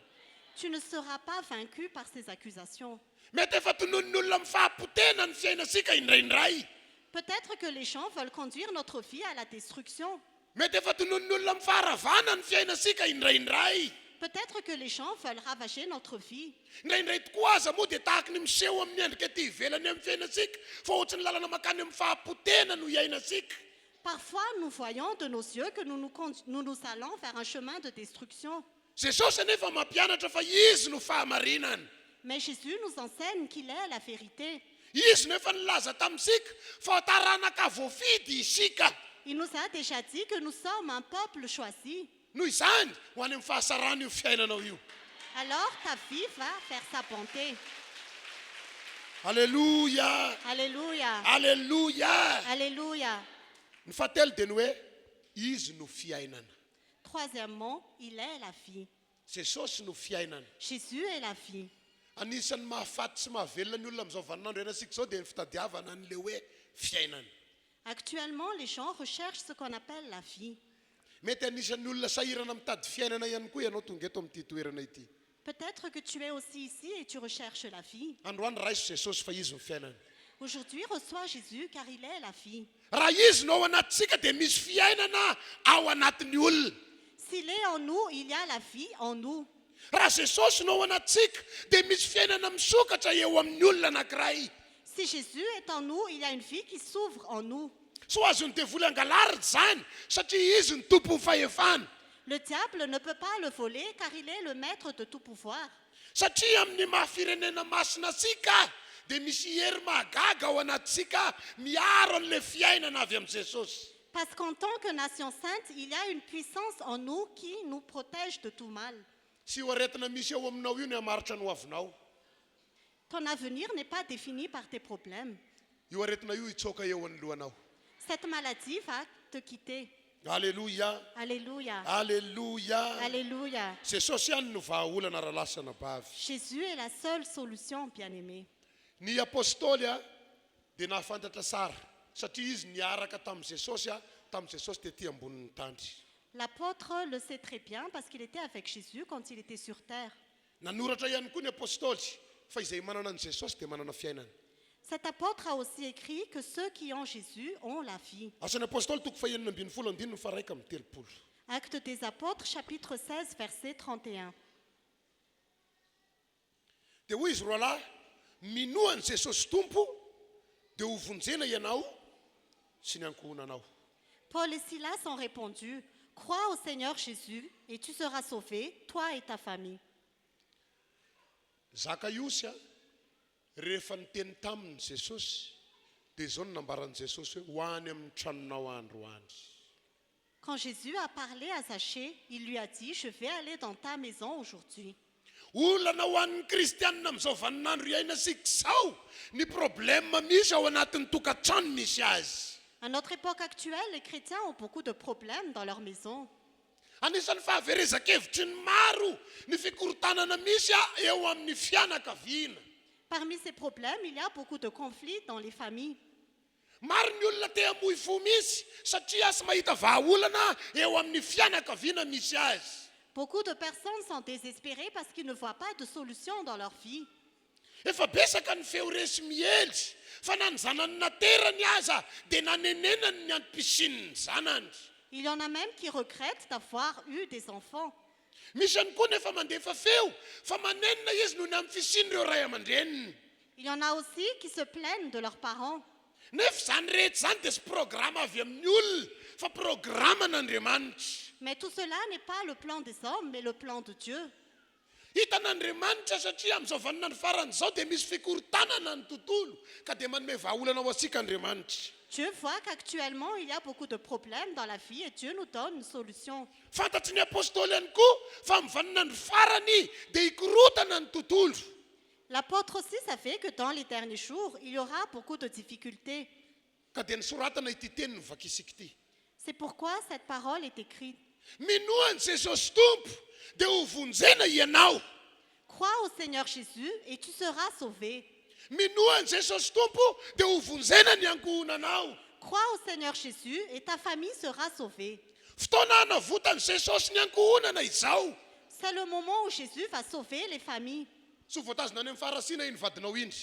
Tu ne seras pas vaincu par ces accusations. mety efa tonon'ny olona mifahapotena ny fiainasika indraindray Peut-être que les gens veulent conduire notre vie à la destruction. mety efa tonon'ny olona mifaharavana ny fiainasika indraindray Peut-être que les gens veulent ravager notre vie. indraindray tokoa aza moa dia tahaka ny miseho amin'ny endrika ty ivelany amin'ny fiainasika fa ohatry ny lalana makany amin'ny fahapotena no iainasika Parfois, nous voyons de nos yeux que nous nous allons vers un chemin de destruction. jesosy anefa mampianatra fa izy no fahamarinana Mais Jésus nous enseigne qu'il est la vérité. izy no efa nilaza tamintsika fa taranaka voafidy isika Il nous a déjà dit que nous sommes un peuple choisi. noho izany ho any amin'ny fahasarana io fiainanao io Alors ta vie va faire sa bonté. alleloia Alléluia. alleloia Alléluia. ny fahatelo dia ny hoe izy no fiainana Troisièmement, il est la vie. jesosy no fiainana Jésus est la vie. anisan'ny mahafaty sy mahavelona ny olona amin'izao vaninandro ianasika zao dia ny fitadiavana n'le hoe fiainana Actuellement, les gens recherchent ce qu'on appelle la vie. mety anisan'ny olona sahirana mitady fiainana ihany koa ianao tonga eto amin'ity toerana ity Peut-être que tu es aussi ici et tu recherches la vie. androany raiso jesosy fa izy no fiainana Aujourd'hui, reçois Jésus car il est la vie. raha izy no ao anatisika dia misy fiainana ao anatin'ny olona S'il est en nous, il y a la vie en nous. raha jesosy no ao anatsika dia misy fiainana misokatra eo amin'ny olona anankiray Si Jésus est en nous, il y a une vie qui s'ouvre en nous. sy ho azony devoly angalaritra zany satria izy ny tompo fahefana Le diable ne peut pas le voler car il est le maître de tout pouvoir. satria amin'ny mahafirenena masina asika dia misy hery mahagaga ao anatisika miaro an'le fiainana avy amin'i jesosy Parce qu'en tant que nation sainte, il y a une puissance en nous qui nous protège de tout mal. sy ho aretina misy eo aminao io ny hamaritra no avinao Ton avenir n'est pas défini par tes problèmes. io aretina io hitsoaka eo anoloanao Cette maladie va te quitter. alleloia Alléluia. alleloia Alléluia. jesosy ihany no vahaolana raha lasana bavy Jésus est la seule solution, bien-aimé. ny apôstôly a dia nahafantatra sara satria izy niaraka tamin'i jesosy a tamin'i jesosy tetỳ ambonin'ny tandry L'apôtre le sait très bien parce qu'il était avec Jésus quand il était sur terre. nanoratra ihany koa ny apôstôly fa izay manana an' jesosy dia manana fiainana Cet apôtre a aussi écrit que ceux qui ont Jésus ont la vie. asan'ny apôstôly toko fahenina ambin'ny folo andininy fa raika amin'ny telopolo Actes des apôtres, chapitre 16, verset 31. dia hoy izy roalahy minoany jesosy tompo dia ho vonjena ianao sy ny ankohonanao Paul et Silas ont répondu, crois au Seigneur Jésus et tu seras sauvé, toi et ta famille. zakaiosy a rehefa niteny taminy jesosy dia izao no nambaran'i jesosy hoe ho any amin'ny tranonao androany Quand Jésus a parlé à Zachée, il lui a dit, je vais aller dans ta maison aujourd'hui. olana ho an'ny kristianina amin'izao vaninandro iainasika izao ny problema misy ao anatin'ny tokantrano misy azy À notre époque actuelle, les chrétiens ont beaucoup de problèmes dans leur maison. anisan'ny fahaverezakevitry ny maro ny fikorotanana misy a eo amin'ny fianakaviana Parmi ces problèmes, il y a beaucoup de conflits dans les familles. maro ny olona te hamoy fo misy satria sy mahita vahaolana eo amin'ny fianakaviana misy azy Beaucoup de personnes sont désespérées parce qu'ils ne voient pas de solution dans leur vie. efa besaka ny feo resy miely fa na ny zanany naterany aza dia nanenenany ny antom-pisininy ny zanany. Il y en a même qui regrettent d'avoir eu des enfants. Misy ihany koa nefa mandefa feo fa manenina izy noho ny amin'ny fisiny ireo ray aman-dreniny. Il y en a aussi qui se plaignent de leurs parents. Nefa zany rehetra zany dia sy programa avy amin'ny olona fa programa n'Andriamanitra. Mais tout cela n'est pas le plan des hommes, mais le plan de Dieu. Hitan'Andriamanitra satria amin'izao vanona ny faran'izao dia misy fikorontanana ny tontolo ka dia manome vahaolana ho antsika Andriamanitra. Dieu voit qu'actuellement, il y a beaucoup de problèmes dans la vie et Dieu nous donne une solution. Fantatry ny apôstôly ihany koa fa amin'ny vanona ny farany dia hikorotana ny tontolo. L'apôtre aussi savait que dans les derniers jours, il y aura beaucoup de difficultés. Ka dia nisoratana ity teny novakisika ity. C'est pourquoi cette parole est écrite. Minoany Jesosy tompo dia ho vonjena ianao. Crois au Seigneur Jésus et tu seras sauvé. Minoany Jesosy tompo dia ho vonjena ny ankohonanao. Crois au Seigneur Jésus et ta famille sera sauvée. Fotoana hanavotany Jesosy ny ankohonana izao. C'est le moment où Jésus va sauver les familles. Tsy ho voatazona any amin'ny farasiana iny vadinao iny.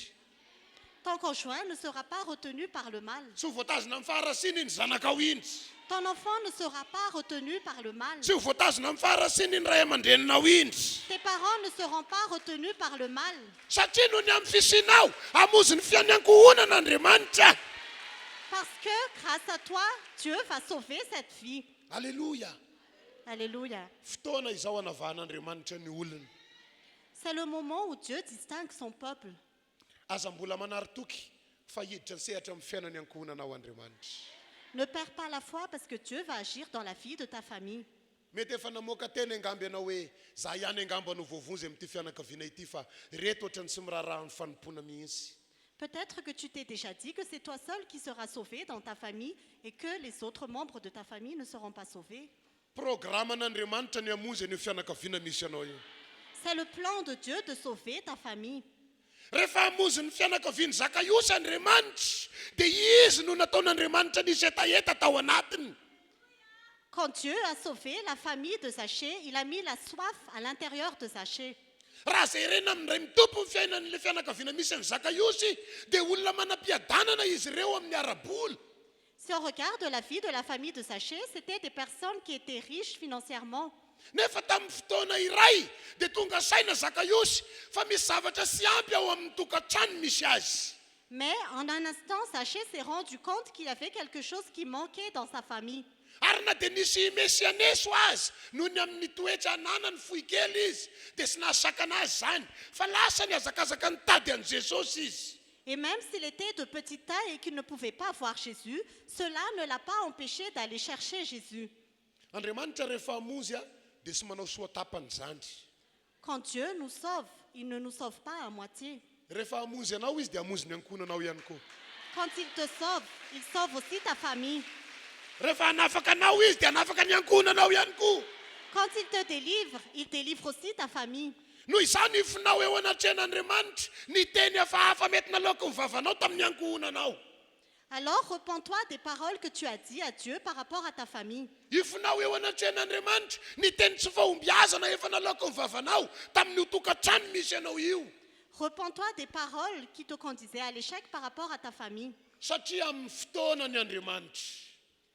Ton conjoint ne sera pas retenu par le mal. Tsy ho voatazona amin'ny farasiana iny zanakao iny. Ton enfant ne sera pas retenu par le mal. Tsy ho voatazona amin'ny farasiana iny ray aman-dreninao iny. Tes parents ne seront pas retenus par le mal. Satria noho ny amin'ny fisinao hamozy ny fianyankohonan'Andriamanitra. Parce que grâce à toi, Dieu va sauver cette vie. Alléluia. Alléluia. Fotoana izao hanavahan'Andriamanitra ny olona. C'est le moment où Dieu distingue son peuple. Aza mbola manaritoky fa hiditra ny sehatra amin'ny fiainany ankohonanao Andriamanitra. Ne perds pas la foi parce que Dieu va agir dans la vie de ta famille. Mety efa namoaka teny angamby ianao hoe za ihany angamba no voavonjy amin'ity fianakaviana ity fa reto ohatrany sy miraharaha ny fanompona mihitsy. Peut-être que tu t'es déjà dit que c'est toi seul qui seras sauvé dans ta famille et que les autres membres de ta famille ne seront pas sauvés. Programme n'Andriamanitra ny hamonjy ny fianakaviana misy anao io. C'est le plan de Dieu de sauver ta famille. Rehefa hamonjy ny fianakaviany Zakaiosy Andriamanitra dia izy no nataon'Andriamanitra nisy etaeta tao anatiny. Quand Dieu a sauvé la famille de Zachée, il a mis la soif à l'intérieur de Zachée. Raha zay rena amin'ray mitompo ny fiainan'ilay fianakaviana misy an'i Zakaiosy dia olona manam-piadanana izy ireo amin'ny arabola. Si on regarde la vie de la famille de Zachée, c'était des personnes qui étaient riches financièrement. Nefa tamin'ny fotoana iray dia tonga saina Zakaiosy fa misy zavatra sy ampy ao amin'ny tokantrano misy azy. Mais en un instant, Zachée s'est rendu compte qu'il y avait quelque chose qui manquait dans sa famille. Ary na dia nisy mesianeso azy noho ny amin'ny toetra ananany fohy kely izy dia sy nahasakana azy zany fa lasa ny azakazaka nitady an'i Jesosy izy. Et même s'il était de petite taille et qu'il ne pouvait pas voir Jésus, cela ne l'a pas empêché d'aller chercher Jésus. Andriamanitra rehefa hamonjy dia sy manao soa tapany zany. Quand Dieu nous sauve, il ne nous sauve pas à moitié. Rehefa hamonjy anao izy dia hamonjy ny ankohonanao ihany koa. Quand il te sauve, il sauve aussi ta famille. Rehefa hanafaka anao izy dia hanafaka ny ankohonanao ihany koa. Quand il te délivre aussi ta famille. Noho izany ifonao eo anatrehan'Andriamanitra ny teny hafahafa mety nalaoko ny vavanao tamin'ny ankohonanao. Alors repens-toi des paroles que tu as dit à Dieu par rapport à ta famille. Ifonao eo anatrehan'Andriamanitra ny teny tsy fahombiazana efa nalaoko ny vavanao tamin'ny tokantrano misy anao io. Repens-toi des paroles qui te conduisaient à l'échec par rapport à ta famille. Satria amin'ny fotoana ny Andriamanitra.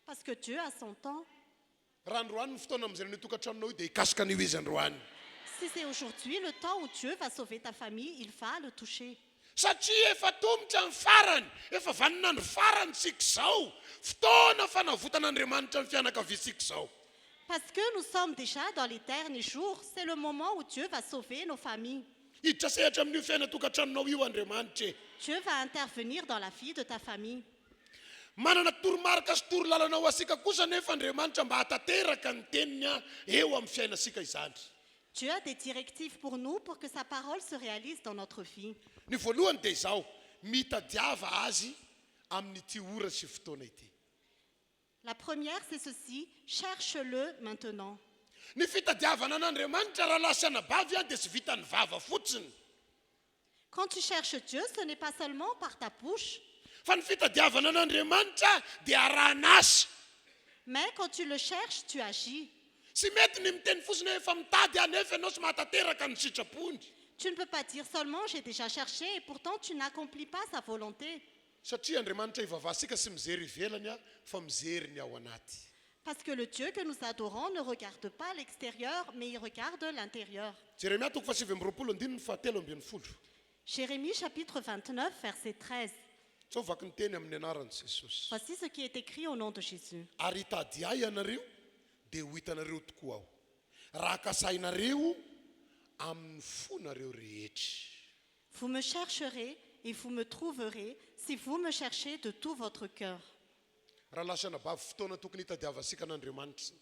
Parce que Dieu a son temps. Raha androany ny fotoana amin'izay ny tokantranonao io dia hikasika an'io izy androany. Si c'est aujourd'hui le temps où Dieu va sauver ta famille, il va le toucher. Satria efa tombotra ny farany, efa vaninandro farany sika izao. Fotoana fanavotan'Andriamanitra ny fianakaviantsika izao. Parce que nous sommes déjà dans les derniers jours, c'est le moment où Dieu va sauver nos familles. Hiditra sehatra amin'io fiaina tokantranonao io Andriamanitra. Dieu va intervenir dans la vie de ta famille. Manana toromarika sy torolalana ho asika kosa nefa Andriamanitra mba hatateraka ny teniny eo amin'ny fiainasika izany. Dieu a des directives pour nous pour que sa parole se réalise dans notre vie. Ny voalohany dia izao, mitadiava azy amin'ity ora sy fotoana ity. La première, c'est ceci, cherche-le maintenant. Ny fitadiavana an'Andriamanitra raha lasa anabavy dia sy vita ny vava fotsiny. Quand tu cherches Dieu, ce n'est pas seulement par ta bouche, Fa ny fitadiavana an'Andriamanitra dia arahan'asa. mais quand tu le cherches, tu agis. Sy mety ny miteny fotsiny hoe efa mitady anefa ianao sy mahatateraka ny sitrapony. Tu ne peux pas dire seulement j'ai déjà cherché et pourtant tu n'accomplis pas sa volonté. satria andriamanitra ivavasika sy mijery ivelany a fa mijery ny ao anaty. Parce que le Dieu que nous adorons ne regarde pas l'extérieur, mais il regarde l'intérieur. Jeremia 7:17. Jérémie chapitre 29, verset 13. Sao vaky ny teny amin'ny anaran'i Jesosy. Voici ce qui est écrit au nom de Jésus. Ary hitady ahy ianareo dia ho hitanareo tokoa aho. Raha kasahinareo amin'ny fonareo rehetra. Vous me chercherez et vous me trouverez si vous me cherchez de tout votre cœur. Raha lasana bavy fotoana tokony hitadiavasika an'Andriamanitra.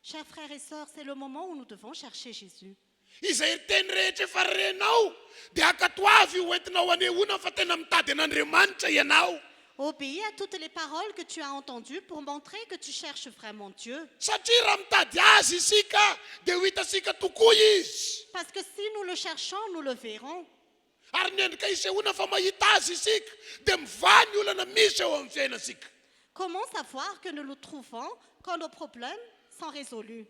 Chers frères et sœurs, c'est le moment où nous devons chercher Jésus. Izay teny rehetra efa renao dia akatoavy hoentinao anehoana fa tena mitady an'Andriamanitra ianao. Obéis à toutes les paroles que tu as entendues pour montrer que tu cherches vraiment Dieu. Satria raha mitady azy isika dia ho hitasika tokoa izy. Parce que si nous le cherchons, nous le verrons. Ary ny endrika isehoana fa mahita azy isika dia mivany olana misy eo amin'ny fiainasika. Comment savoir que nous le trouvons quand nos problèmes sont résolus?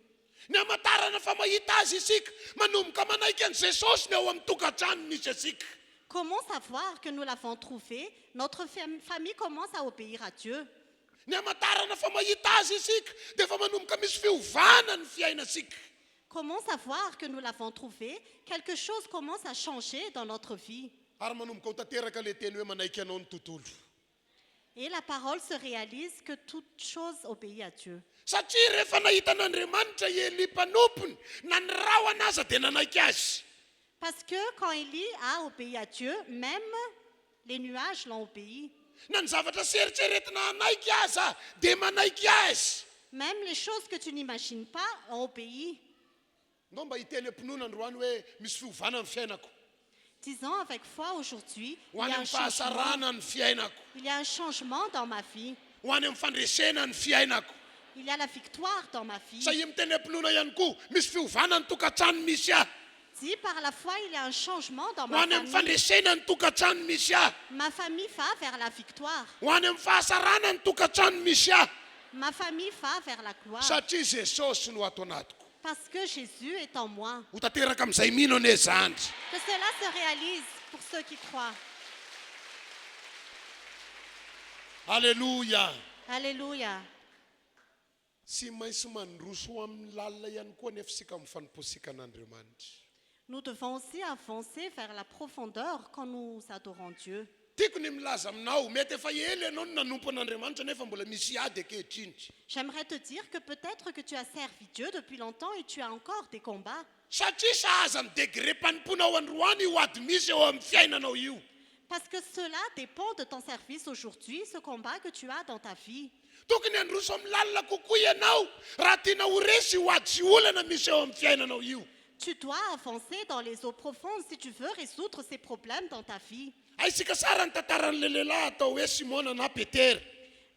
Ny amatarana fa mahita azy isika manomboka manaiky an'i Jesosy ny ao amin'ny tokantrano misy asika. Comment savoir que nous l'avons trouvé? Notre famille commence à obéir à Dieu. Ny amatarana fa mahita azy isika dia fa manomboka misy fiovana ny fiainasika. Comment savoir que nous l'avons trouvé? Quelque chose commence à changer dans notre vie. Ary manomboka ho tanteraka le teny hoe manaiky anao ny tontolo. Et la parole se réalise que toute chose obéit à Dieu. Satria rehefa nahita an'Andriamanitra Eli mpanompony na ny rahona aza dia nanaiky azy. Parce que quand Élie a obéi à Dieu, même les nuages l'ont obéi. Na ny zavatra seritseretina hanaiky aza dia manaiky azy. Même les choses que tu n'imagines pas ont obéi. Ndao mba hiteny am-pinoana androany hoe misy fiovana amin'ny fiainako. Disons avec foi aujourd'hui, Ho any amin'ny fahasarana ny fiainako. il y a un changement dans ma vie. Ho any amin'ny fandresena ny fiainako. Il y a la victoire dans ma vie. Saia miteny am-pinoana ihany koa misy fiovana ny tokantrano misy ahy. Si par la foi, il y a un changement dans Ho ma any amin'ny famille, fandresena ny tokantrano misy ahy. ma famille va vers la victoire. Ho any amin'ny fahasarana ny tokantrano misy ahy. Ma famille va vers la gloire. Satria Jesosy no ato anatiko. Parce que Jésus est en moi. Ho tanteraka amin'izay mino ane zandry. Que cela se réalise pour ceux qui croient. Alléluia. Alléluia. Tsy maintsy mandroso amin'ny lalina ihany koa nefa sika mifanomposika an'Andriamanitra. Nous devons aussi avancer vers la profondeur quand nous adorons Dieu. Tiako ny milaza aminao mety efa ely ianao no nanompo an'Andriamanitra nefa mbola misy ady ankehitriny. J'aimerais te dire que peut-être que tu as servi Dieu depuis longtemps et tu as encore des combats. Satria sahaza ny degré mpanomponao androany io ady misy eo amin'ny fiainanao io. Parce que cela dépend de ton service aujourd'hui, ce combat que tu as dans ta vie. Tokony androso amin'ny lalina kokoa ianao raha tiana ho resy ho ady sy olana misy eo amin'ny fiainanao io. Tu dois avancer dans les eaux profondes si tu veux résoudre ces problèmes dans ta vie. Aisika sara ny tantaran'le lehilahy atao hoe Simona na Petera.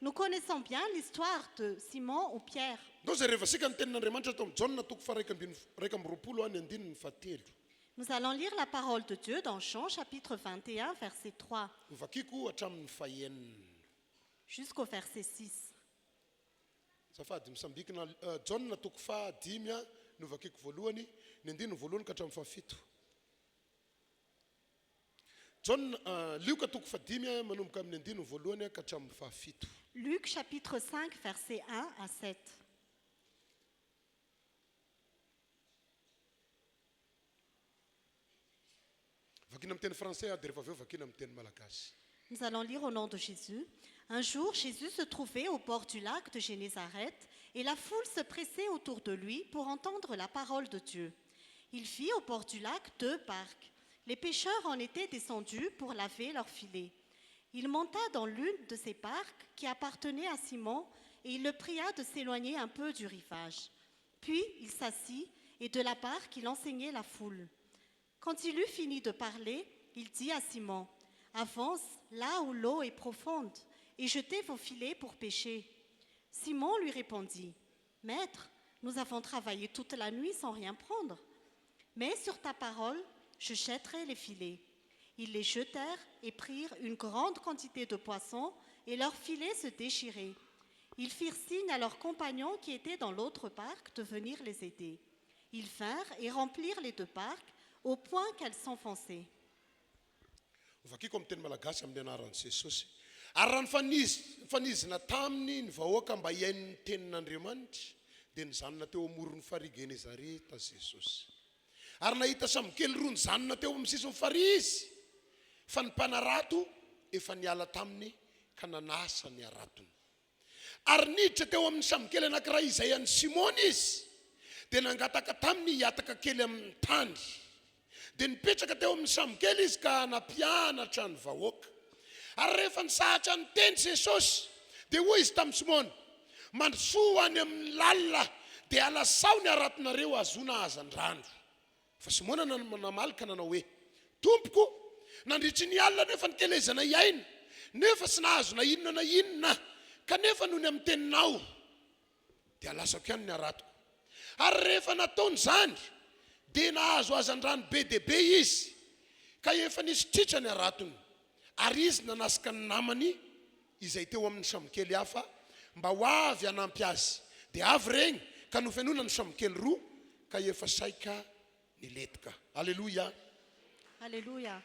Nous connaissons bien l'histoire de Simon ou Pierre. Ndao zay rehefa sika ny tenin'Andriamanitra tao amin'ny Jaona toko fa 2:7. Nous allons lire la parole de Dieu dans Jean chapitre 21, verset 3 Vakiko hatramin'ny fahenina. jusqu'au verset 6. Safady misambikina Jaona toko fa 5 no vakiko voalohany, ny 9 voalohany ka hatramin'ny fafito. Luka toko fa 5 manomboka amin'ny 9 voalohany ka hatramin'ny fafito. Luc chapitre 5, verset 1 à 7. Vakina amin'ny teny français dia rehefa avy eo vakina amin'ny teny malagasy. Nous allons lire au nom de Jésus. Un jour, Jésus se trouvait au bord du lac de Génézareth et la foule se pressait autour de lui pour entendre la parole de Dieu. Il vit au bord du lac 2 barques. Les pêcheurs en étaient descendus pour laver leurs filets. Il monta dans l'une de ces barques qui appartenait à Simon et il le pria de s'éloigner un peu du rivage. Puis il s'assit et de la barque il enseignait la foule. Quand il eut fini de parler, il dit à Simon, « Avance là où l'eau est profonde et jetez vos filets pour pêcher. » Simon lui répondit, « Maître, nous avons travaillé toute la nuit sans rien prendre. Mais sur ta parole, je jetterai les filets. » Ils les jetèrent et prirent une grande quantité de poissons et leurs filets se déchiraient. Ils firent signe à leurs compagnons qui étaient dans l'autre barque de venir les aider. Ils vinrent et remplirent les 2 barques au point qu'elles s'enfonçaient. Vakiko amin'ny teny malagasy amin'ny anaran'i Jesosy. Ary raha ny fanizina taminy ny vahoaka mba hiain'ny tenin'Andriamanitra dia nyzanona teo amoron'ny fariga Nazareta Jesosy. Ary nahita samy kely roa ny zanona teo amin'ny sisiny farizy fa ny mpanarato efa niala taminy ka nanasa ny aratony. Ary niditra teo amin'ny samy kely anankiray izay an'ny Simona izy dia nangataka taminy hiataka kely amin'ny tany. Dia nipetraka teo amin'ny samy kely izy ka nampianatra ny vahoaka. Ary rehefa nisahatra ny teny Jesosy dia hoy izy tamin'ny Simona, mandrosoa any amin'ny lalina dia alasao ny aratonareo azona azan-drano. Fa Simona namalika nanao hoe, Tompoko, nandritry ny alina nefa nikelezana iaina, nefa sy nahazo na inona na inona, kanefa noho ny amin'ny teninao dia alasako ihany ny aratoko. Ary rehefa nataony zany dia nahazo azan-drano be dia be izy, ka efa nisy tritra ny aratony. Ary izy nanasika ny namany izay teo amin'ny samokely hafa mba ho avy hanampy azy. Dia avy regny ka nofenona ny samokely roa ka efa saika niletika. Alleluia. Alléluia.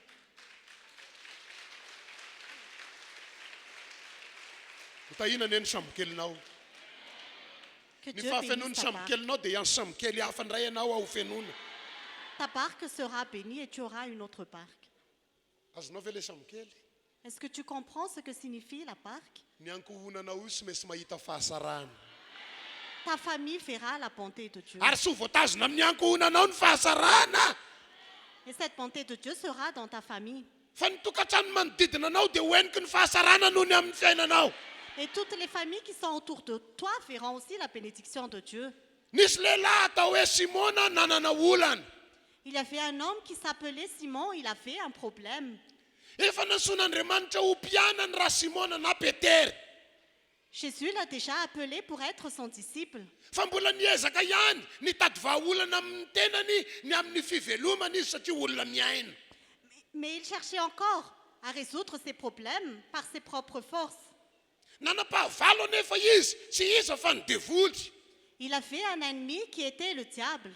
Utahina ny samokelinao. Que Ny Dieu fahafenony bénisse ta barque. samokelinao dia ihany samokely hafa ndray ianao ao fenona. Ta barque sera bénie et tu auras une autre barque. Azonao ve le samokely? Est-ce que tu comprends ce que signifie la barque? Ny ankohonanao io sy mesy mahita fahasarana. Ta famille verra la bonté de Dieu. Ary sy ho voatazona amin'ny ankohonanao ny fahasarana. Et cette bonté de Dieu sera dans ta famille. Fa ny tokantrano manodidina anao dia hoeniky ny fahasarana noho ny amin'ny fiainanao. Et toutes les familles qui sont autour de toi verront aussi la bénédiction de Dieu. Nisy lehilahy atao hoe Simona nanana olana. Il y avait un homme qui s'appelait Simon, il avait un problème. Efa nasoan'Andriamanitra ho mpianany raha Simona na Petery. Jésus l'a déjà appelé pour être son disciple. Fa mbola niezaka ihany nitady vahaolana amin'ny tenany ny amin'ny fivelomana izy satria olona miaina. Mais il cherchait encore à résoudre ses problèmes par ses propres forces. Nanapavalo nefa izy sy izy fa nidevoly. Il avait un ennemi qui était le diable.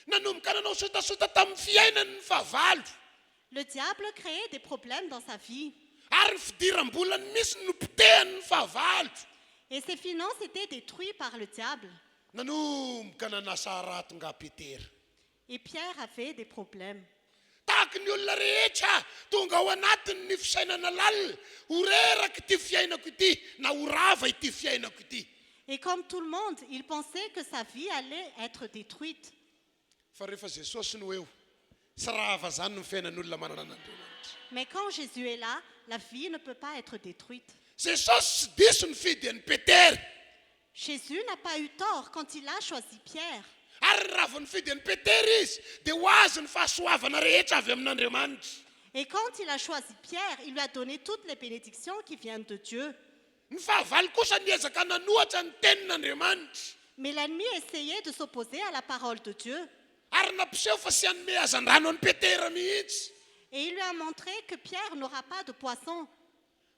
Nanomboka nanao sotasota tamin'ny fiainany ny fahavalo. Le diable créait des problèmes dans sa vie. Ary ny fidiram-bolany misy nopitehany ny fahavalo. Et ses finances étaient détruites par le diable. Nanomboka nanasa arato nga Petery. Et Pierre avait des problèmes. Tahaka ny olona rehetra tonga ao anatiny ny fisainana lalina. Ho reraka ity fiainako ity na ho rava ity fiainako ity. Et comme tout le monde, il pensait que sa vie allait être détruite. Fa rehefa Jesosy no eo, sy rava zany ny fiainan'olona manana an'Andriamanitra. Mais quand Jésus est là, la vie ne peut pas être détruite. Jesosy sy diso ny fidian'ny Petery. Jésus n'a pas eu tort quand il a choisi Pierre. Ary rava ny fidian'ny Petery izy dia ho azy ny fahasoavana rehetra avy amin'Andriamanitra. Et quand il a choisi Pierre, il lui a donné toutes les bénédictions qui viennent de Dieu. Ny fahavalo kosa niezaka nanohatra ny tenin'Andriamanitra. Mais l'ennemi essayait de s'opposer à la parole de Dieu. Ary nampiseho fa sy hanome hazan-drano an'ny Petera mihitsy. Et il lui a montré que Pierre n'aura pas de poisson.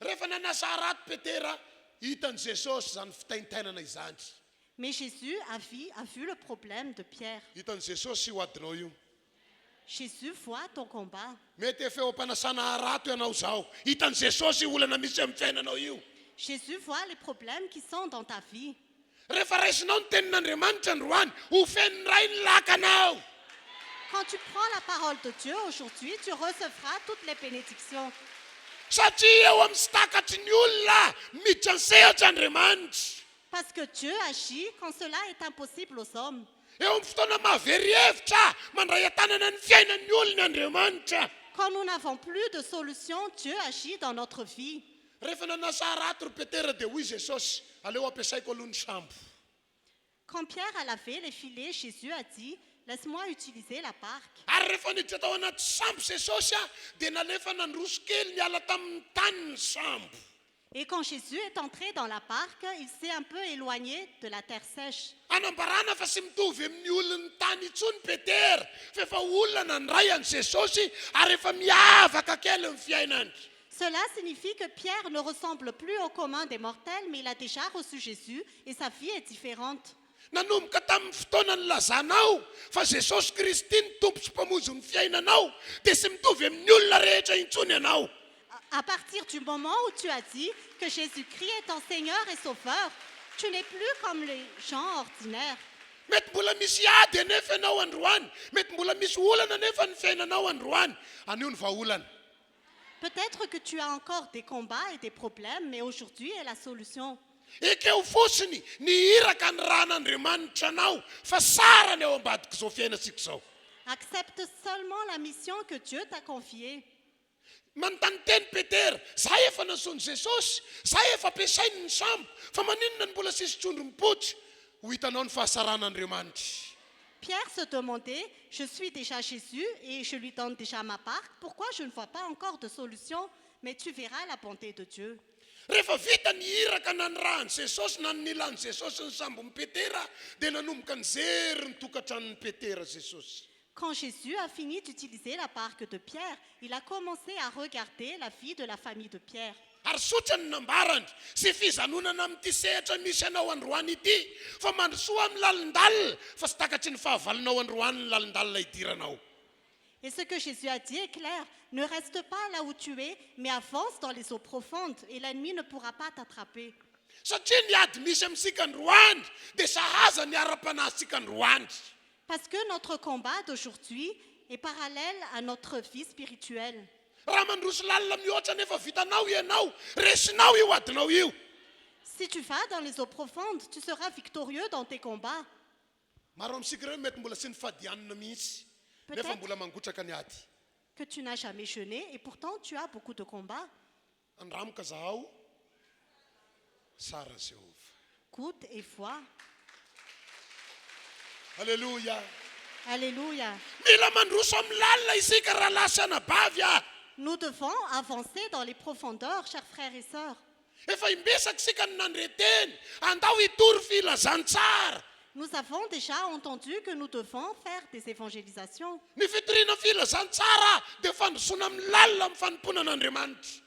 Rehefa nanasa arato Petera, hitan'i Jesosy zany fitaintainana izany. Mais Jésus a vu le problème de Pierre. Hitan'i Jesosy io adinao io. Jésus voit ton combat. Mety efa eo ampanasana arato ianao zao. Hitan'i Jesosy olana misy amin'ny fiainanao io. Jésus voit les problèmes qui sont dans ta vie. Rehefa raisinao ny tenin'Andriamanitra androany, ho feniny ray ny lakanao. Quand tu prends la parole de Dieu aujourd'hui, tu recevras toutes les bénédictions. Satria eo amin'ny sy takatry ny olona miditra ny sehatra Andriamanitra. Parce que Dieu agit quand cela est impossible aux hommes. Eo amin'ny fotoana mahavery hevitra mandray an-tanana ny fiainan'ny olona Andriamanitra. Quand nous n'avons plus de solution, Dieu agit dans notre vie. Rehefa nanasa arato ry Petera dia hoy Jesosy, aleo ampiasaiko aloha ny sambo. Quand Pierre a lavé les filets, Jésus a dit, laisse-moi utiliser la barque. Ary rehefa niditra tao anaty sambo Jesosy dia nalefa nandroso kely niala tamin'ny tany ny sambo. Et quand Jésus est entré dans la barque, il s'est un peu éloigné de la terre sèche. Anambarana fa sy mitovy amin'ny olon'ny tany intsony Petera, fa efa olona nandray an'i Jesosy ary efa miavaka kely ny fiainany. Cela signifie que Pierre ne ressemble plus au commun des mortels, mais il a déjà reçu Jésus et sa vie est différente. Nanomboka tamin'ny fotoana ny lazanao fa Jesosy Kristy ny tompo sy mpamonjy ny fiainanao dia sy mitovy amin'ny olona rehetra intsony ianao. À partir du moment où tu as dit que Jésus-Christ est ton Seigneur et Sauveur, tu n'es plus comme les gens ordinaires. mety mbola misy ady anefa ianao androany mety mbola misy olana anefa ny fiainanao androany anio ny vaolana. Peut-être que tu as encore des combats et des problèmes, mais aujourd'hui est la solution. ekeo fotsiny ny iraka ny ran'Andriamanitra anao fa sara ny ao ambadika izao fiainantsika izao. Accepte seulement la mission que Dieu t'a confiée. manontany teny Petera, za efa nasaony Jesosy, za efa ampiasainy ny sambo, fa maninona ny mbola sisy trondro mipotsy? Ho hitanao ny fahasaran'Andriamanitra. Pierre se demandait, je suis déjà Jésus et je lui donne déjà ma part, pourquoi je ne vois pas encore de solution? Mais tu verras la bonté de Dieu. Rehefa vita ny iraka na ny rany Jesosy na ny nilan'ny Jesosy ny sambon'ny Petera, dia nanomboka nijery ny tokantranon'ny Petera Jesosy. Quand Jésus a fini d'utiliser la barque de Pierre, il a commencé à regarder la vie de la famille de Pierre. Ary sotra ny nambarany sy fizanonana amin'ity sehatra misy anao androany ity, fa mandrosoa amin'ny lalindalina fa sy takatry ny fahavalonao androany ny lalindalina idiranao. Et ce que Jésus a dit est clair, ne reste pas là où tu es, mais avance dans les eaux profondes et l'ennemi ne pourra pas t'attraper. Satria ny ady misy amintsika androany dia sahaza ny ara-panahitsika androany. Parce que notre combat d'aujourd'hui est parallèle à notre vie spirituelle. Raha mandroso lalina mihoatra nefa vitanao ianao, resinao io adinao io. Si tu vas dans les eaux profondes, tu seras victorieux dans tes combats. Maro amintsika ireo mety mbola sy nifadianina mihitsy nefa mbola mangotraka ny ady. Que tu n'as jamais jeûné et pourtant tu as beaucoup de combats. Andramoka zaho, sara Jehova. Goûte et vois. Alléluia. Alléluia. Mila mandroso amin'ny lalina isika raha lasa anabavy a. Nous devons avancer dans les profondeurs, chers frères et sœurs. Efa imbesaka isika ny nandreteny, andao hitory filazantsara. Nous avons déjà entendu que nous devons faire des évangélisations. Ny fitoriana filazantsara dia fandrosoana amin'ny lalina amin'ny fanompoana an'Andriamanitra.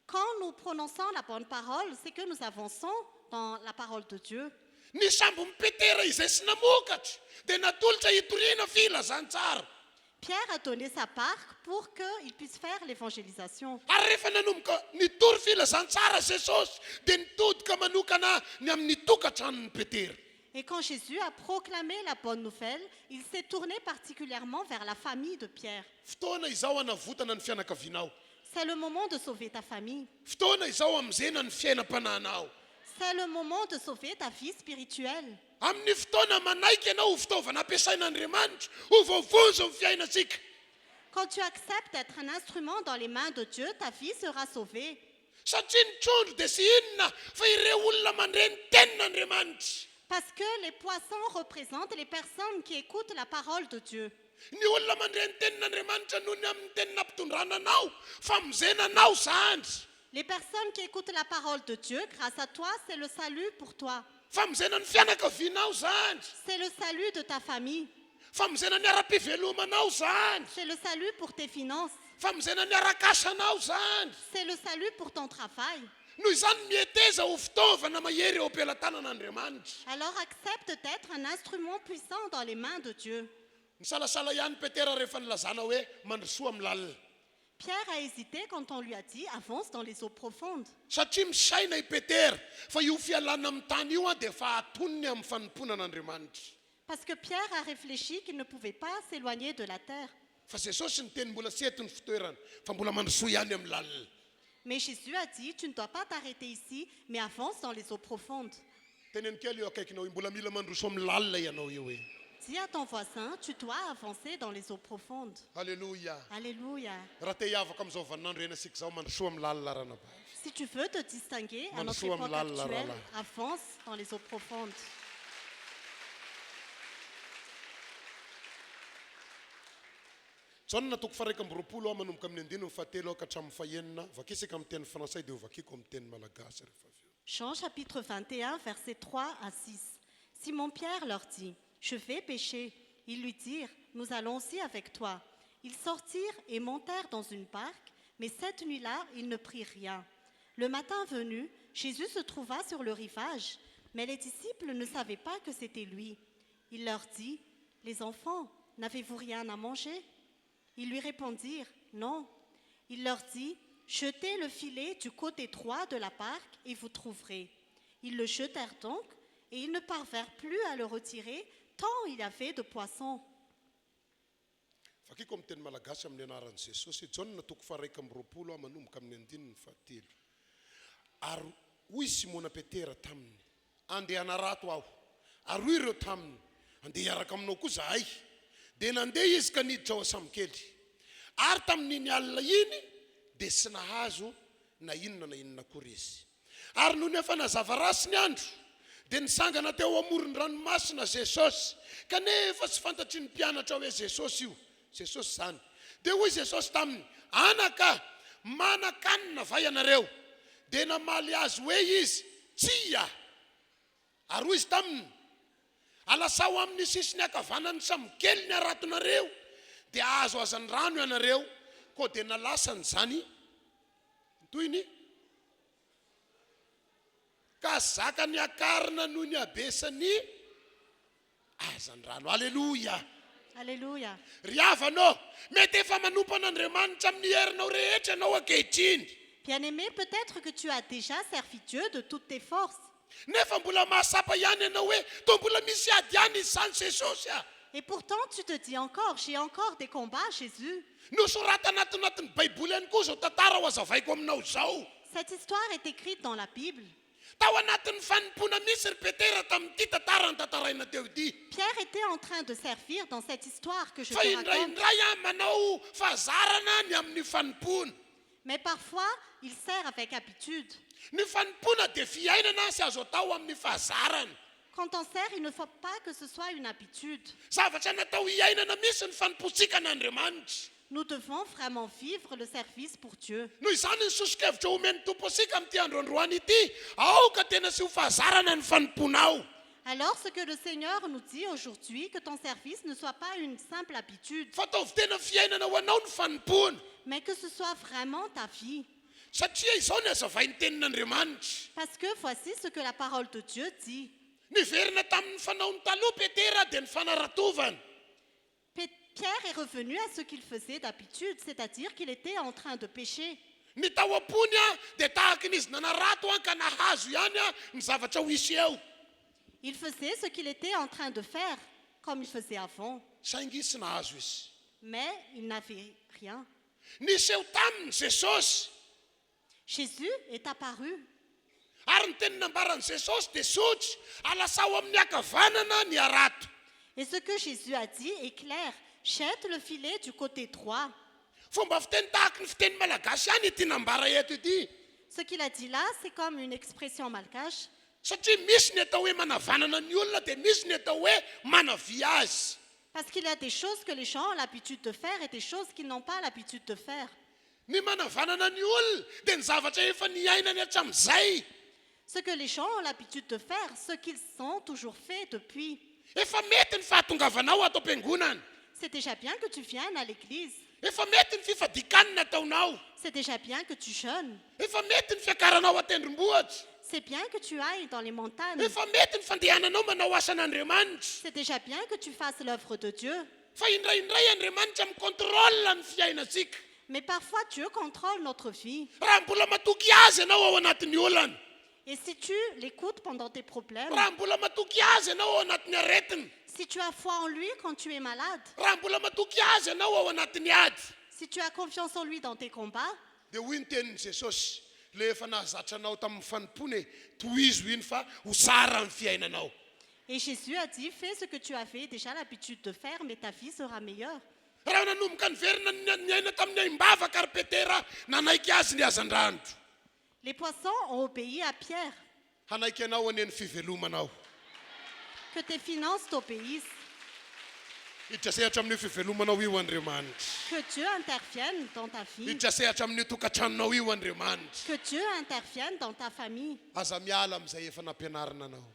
Quand nous prononçons la bonne parole, c'est que nous avançons dans la parole de Dieu. Ny sambon'ny Petera izay sy namokatra dia natolotra hitoriana filazantsara. Pierre a donné sa part pour qu'il puisse faire l'évangélisation. Ary rehefa nanomboka nitory filazantsara Jesosy dia nitodika manokana ny amin'ny tokantranon'ny Petera. Et quand Jésus a proclamé la bonne nouvelle, il s'est tourné particulièrement vers la famille de Pierre. Fotoana izao hanavotana ny fianakavianao. C'est le moment de sauver ta famille. Fotoana izao hamizena ny fiainam-panahinao. C'est le moment de sauver ta vie spirituelle. Amin'ny fotoana manaiky ianao ho fitaovana ampiasain'Andriamanitra ho voavozo ny fiainantsika. Quand tu acceptes d'être un instrument dans les mains de Dieu, ta vie sera sauvée. Satria ny trondro dia sy inona fa ireo olona mandre ny tenin'Andriamanitra. Parce que les poissons représentent les personnes qui écoutent la parole de Dieu. Ny olona mandre ny tenin'Andriamanitra noho ny amin'ny teny nampitondràna anao, famozena anao zany. Les personnes qui écoutent la parole de Dieu, grâce à toi, c'est le salut pour toi. Famozena ny fianakavianao zany. C'est le salut de ta famille. Famozena ny ara-pivelomanao zany. C'est le salut pour tes finances. Famozena ny ara-kasanao zany. C'est le salut pour ton travail. Noho izany mieteza ho fitaovana mahery eo am-pelantanan'Andriamanitra. Alors accepte d'être un instrument puissant dans les mains de Dieu. Nisalasala ihany Petera rehefa nilazana hoe mandrosoa amin'ny lalina. Pierre a hésité quand on lui a dit avance dans les eaux profondes. Satria misaina i Petera fa io fialana amin'ny tany io dia efa atonony amin'ny fanompoana an'Andriamanitra. Parce que Pierre a réfléchi qu'il ne pouvait pas s'éloigner de la terre. Fa Jesosy ny teny mbola sy eto ny fitoerana fa mbola mandrosoa ihany amin'ny lalina. Mais Jésus a dit, tu ne dois pas t'arrêter ici, mais avance dans les eaux profondes. Teneny kely eo akaikinao io, mbola mila mandrosoa amin'ny lalina ianao io e. Dis à ton voisin, tu dois avancer dans les eaux profondes. Alléluia. Alléluia. Raha te hiavaka amin'izao vaninandro enasika zao mandrosoa amin'ny lalina ranabavy. Si tu veux te distinguer à notre Mandrosoa époque amin'ny lalina actuelle, rahalahy. avance dans les eaux profondes. Jaona toko faraika amby roapolo manomboka amin'ny andininy fahatelo ka hatramin'ny fahaenina, vakisika amin'ny teny frantsay dia ho vakiko amin'ny teny malagasy rehefa avy eo. Jean chapitre 21, versets 3 à 6. Simon-Pierre leur dit, je vais pêcher. Ils lui dirent, nous allons aussi avec toi. Ils sortirent et montèrent dans une barque, mais cette nuit-là, ils ne prirent rien. Le matin venu, Jésus se trouva sur le rivage, mais les disciples ne savaient pas que c'était lui. Il leur dit, les enfants, n'avez-vous rien à manger ? Ils lui répondirent, non. Il leur dit, Jetez le filet du côté droit de la barque et vous trouverez. Ils le jetèrent donc et ils ne parvinrent plus à le retirer tant il y avait de poissons. Fakiko miteny malagasy amin'ny anaran'i Jesosy John na toko faha 1:20 manomboka amin'ny 9:7. Ary hoy Simona Petera taminy, andeha hanarato aho. Ary hoy ireo taminy, andeha hiaraka aminao koa zahay. Dia nandeha izy ka niditra ao asamokely. Ary tamin'iny alina iny dia tsy nahazo na inona kory izy. Ary noho ny efa nazava rasy ny andro, dia nisangana teo amoron-dranomasina Jesosy, kanefa tsy fantatry ny mpianatra hoe Jesosy io. Jesosy zany. Dia hoy Jesosy taminy, anaka, manan-kanina va ianareo? Dia namaly azy hoe izy, tsia. Ary hoy izy taminy, alasao amin'ny sisiny akavanany samokely ny aratonareo, dia azo azany rano ianareo, koa dia nalasany zany toyny ka zaka ny akarina noho ny abesany azany rano. Alleluia. Alléluia. Ry havanao, mety efa manompo an'Andriamanitra amin'ny herinao rehetra ianao ankehitriny. Bien-aimé, peut-être que tu as déjà servi Dieu de toutes tes forces. Nefa mbola mahasapa ihany ianao hoe to mbola misy ady ihany izy zany Jesosy a. Et pourtant, tu te dis encore, j'ai encore des combats, Jésus. Nosorata anatin'ny Baiboly ihany koa zao tantara ho azavaiko aminao zao. Cette histoire est écrite dans la Bible. Tao anatin'ny fanimpona misy ry Petera tamin'ity tantara tantaraina teo ity. Pierre était en train de servir dans cette histoire que je Fa te raconte. indraindray manao fahazarana ny amin'ny fanimpona. Mais parfois, il sert avec habitude. Ny fanimpona dia fiainana sy azo atao amin'ny fahazarana. Quand on sert, il ne faut pas que ce soit une habitude. Zavatra natao hiainana misy ny fanimpotsika an'Andriamanitra. Nous devons vraiment vivre le service pour Dieu. Noho izany ny sosokevitra omeny tompo asika amin'ity androandroany ity, ao ka tena sy ho fahazarana ny fanimponao. Alors, ce que le Seigneur nous dit aujourd'hui, que ton service ne soit pas une simple habitude, Fataovy tena fiainana ho anao ny fanimpona. mais que ce soit vraiment ta vie. Satria izao ny azavain'ny tenin'Andriamanitra. Parce que voici ce que la parole de Dieu dit. Niverina tamin'ny fanaony taloha Petera dia ny fanaratovana. Pierre est revenu à ce qu'il faisait d'habitude, c'est-à-dire qu'il était en train de pécher. Ny tao am-pony a dia tahaka n'izy nanarato a ka nahazo ihany a ny zavatra ho isy eo. Il faisait ce qu'il était en train de faire, comme il faisait avant, Saingy tsy nahazo izy. mais il n'avait rien. Nisy eo taminy Jesosy. Jésus est apparu. Ary ny teny nambaran'i Jesosy dia sotry, alasao amin'ny akavanana ny arato. Et ce que Jésus a dit est clair. Jette le filet du côté droit. Fomba fiteny tahaka ny fiteny malagasy ihany ity nambara eto ity. Ce qu'il a dit là, c'est comme une expression malgache. Satria misy ny atao hoe manavanana ny olona dia misy ny atao hoe manavia azy. Parce qu'il y a des choses que les gens ont l'habitude de faire et des choses qu'ils n'ont pas l'habitude de faire. Ny manavanana ny olona dia ny zavatra efa niainany hatramin'izay. Ce que les gens ont l'habitude de faire, ce qu'ils ont toujours fait depuis. Efa mety ny fahatongavanao ato am-piangonana. C'est déjà bien que tu viennes à l'église. Efa mety ny fifadikanina ataonao. C'est déjà bien que tu jeûnes. Efa mety ny fiakaranao atendrombohitra. C'est bien que tu ailles dans les montagnes. Efa mety ny fandehananao manao asan'Andriamanitra. C'est déjà bien que tu fasses l'œuvre de Dieu. Fa indraindray Andriamanitra mikontrôle ny fiainantsika. Mais parfois, Dieu contrôle notre vie. Raha mbola matoky azy ianao ao anatin'ny olana. Et si tu l'écoutes pendant tes problèmes, Raha mbola matoky azy ianao ao anatin'ny aretina. si tu as foi en lui quand tu es malade, Raha mbola matoky azy ianao ao anatin'ny ady. si tu as confiance en lui dans tes combats, Dia hoy ny tenin'i Jesosy, le efa nahazatra anao tamin'ny fanimpona tohizo iny fa ho tsara ny fiainanao. et Jésus a dit, fais ce que tu avais déjà l'habitude de faire, mais ta vie sera meilleure. Raha nanomboka niverina ny aina tamin'ny aimbavaka ry Petera, nanaiky azy ny azan-drandro. Les poissons ont obéi à Pierre. Hanaiky anao aneny fivelomanao. Que tes finances t'obéissent. Hiditra sehatra amin'ny fivelomanao io Andriamanitra. Que Dieu intervienne dans ta vie. Hiditra sehatra amin'ny tokantranonao io Andriamanitra. Que Dieu intervienne dans ta famille. Aza miala amin'izay efa nampianarina anao.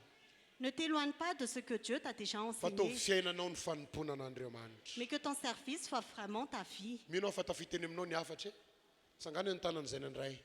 Ne t'éloigne pas de ce que Dieu t'a déjà Fa tovy enseigné, fiainanao ny fanimpona an'Andriamanitra. mais que ton service soit vraiment ta vie. Mino fa tafiteny aminao ny afatra e. Sangany ny tanan'izay nandray.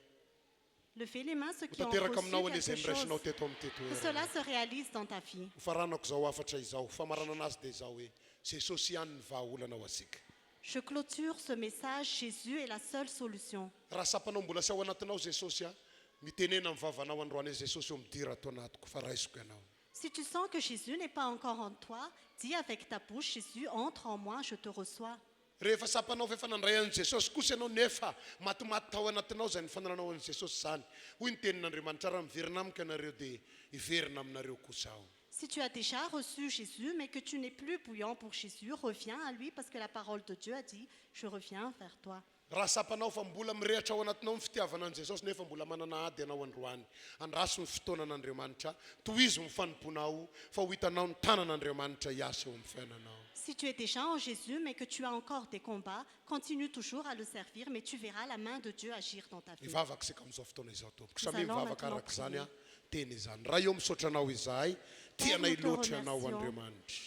Levez les mains ceux Ho qui ont tanteraka aminao reçu an'izay quelque niraisinao chose. teto amin'ity Que toerana. cela se réalise dans ta vie. Ho faranako zao afatra izao, famarana anazy dia izao hoe Jesosy ihany ny vahaolana ho asika. Je clôture ce message, Jésus est la seule solution. raha sapanao mbola sy ao anatinao Jesosy a mitenena amin'ny vavanao androany Jesosy eo midira atao anatiko fa raisiko ianao. Si tu sens que Jésus n'est pas encore en toi, dis avec ta bouche, Jésus, entre en moi, je te reçois. Rehefa sapanao fa efa nandray an'i Jesosy kosa ianao nefa matimaty tao anatinao izay ny fanaranao an'i Jesosy zany. Hoy ny tenin'Andriamanitra raha miverina amiko ianareo dia hiverina aminareo kosa aho. Si tu as déjà reçu Jésus, mais que tu n'es plus bouillant pour Jésus, reviens à lui parce que la parole de Dieu a dit, je reviens vers toi. Raha sapanao fa mbola mirehatra ao anatinao ny fitiavana an'i Jesosy nefa mbola manana ady ianao androany. Andraso ny fotoanan'Andriamanitra, tohizo ny fanomponao fa ho hitanao ny tanan'Andriamanitra hiasa eo amin'ny fiainanao. Si tu es déjà en Jésus, mais que tu as encore des combats, continue toujours à le servir, mais tu verras la main de Dieu agir dans ta vie. Mivavaka isika amin'izao fotoana izao tompoko. Nous Samy allons mivavaka maintenant araka izany a prier. teny izany. Raha eo misaotra anao izahay, tianay nous te loatra ianao remercions. Andriamanitra.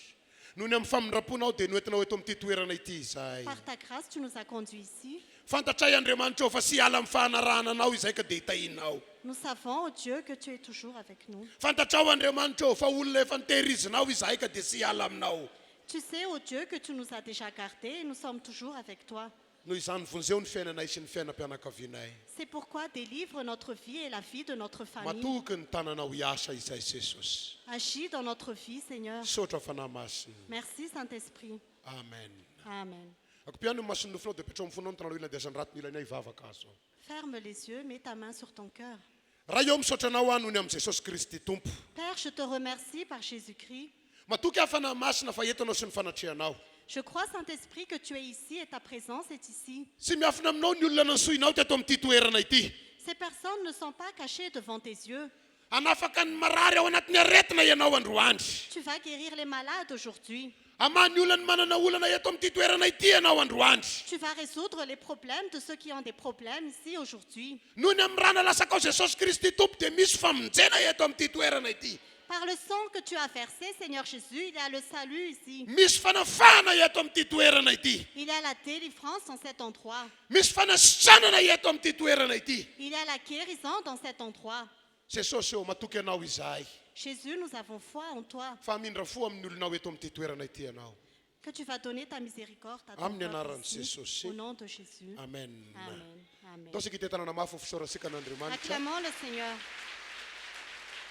Noho ny amin'ny famindraponao dia noentinao eto amin'ity toerana ity izahay. Par ta grâce, tu nous as conduits ici. Fantatray Andriamanitra fa sy ala amin'ny fahanarahananao izay ka dia hitahinao. Nous savons, oh Dieu, que tu es toujours avec nous. Fantatrao Andriamanitra fa olona efa nitehirizinao izahay ka dia sy ala aminao. Tu sais, oh Dieu, que tu nous as déjà gardés et nous sommes toujours avec toi. Noho izany vonjeo ny fiainanay sy ny fiainam-pianakavianay. C'est pourquoi délivre notre vie et la vie de notre famille. Matoky ny tananao hiasa izay Jesosy. Agis dans notre vie, Seigneur. Sotra fanahy masina. Merci, Saint-Esprit. Amen. Amen. Akopiano ny mason'ny nofinao dia petrao amin'ny fonao ny tanalo ilana dia azany raty ny ilaina hivavaka azo. Ferme les yeux, mets ta main sur ton cœur. Raha eo misaotra anao a noho ny amin'ny Jesosy Kristy Tompo. Père, je te remercie par Jésus-Christ. Matoky hafanahy masina fa entanao sy ny fanatrehanao. Je crois, Saint-Esprit, que tu es ici et ta présence est ici. Sy miafina aminao ny olona nansohinao teto amin'ity toerana ity. Ces personnes ne sont pas cachées devant tes yeux. Anafaka ny marary ao anatin'ny aretina ianao androandry. Tu vas guérir les malades aujourd'hui. Amany olona ny manana olana eto amin'ity toerana ity ianao androandry. Tu vas résoudre les problèmes de ceux qui ont des problèmes ici aujourd'hui. Noho ny amin'ny raha nalasaka ao Jesosy Kristy Tompo dia misy famonjena eto amin'ity toerana ity. Par le sang que tu as versé, Seigneur Jésus, il y a le salut ici. Misy fanafana eto amin'ity toerana ity. Il y a la délivrance dans cet endroit. Misy fanasisanana eto amin'ity toerana ity. Il y a la guérison dans cet endroit. Jesosy eo matoky anao izahay. Jésus, nous avons foi en toi, Fa mindra fo amin'ny olonao eto amin'ity toerana ity ianao. que tu vas donner ta miséricorde à ton Amin'ny peuple anaran'i ici, Jesosy. au nom de Jésus. Amen. Amen. Amen. Tosika itetanana mafy fisaorasika n'Andriamanitra. Acclamons le Seigneur.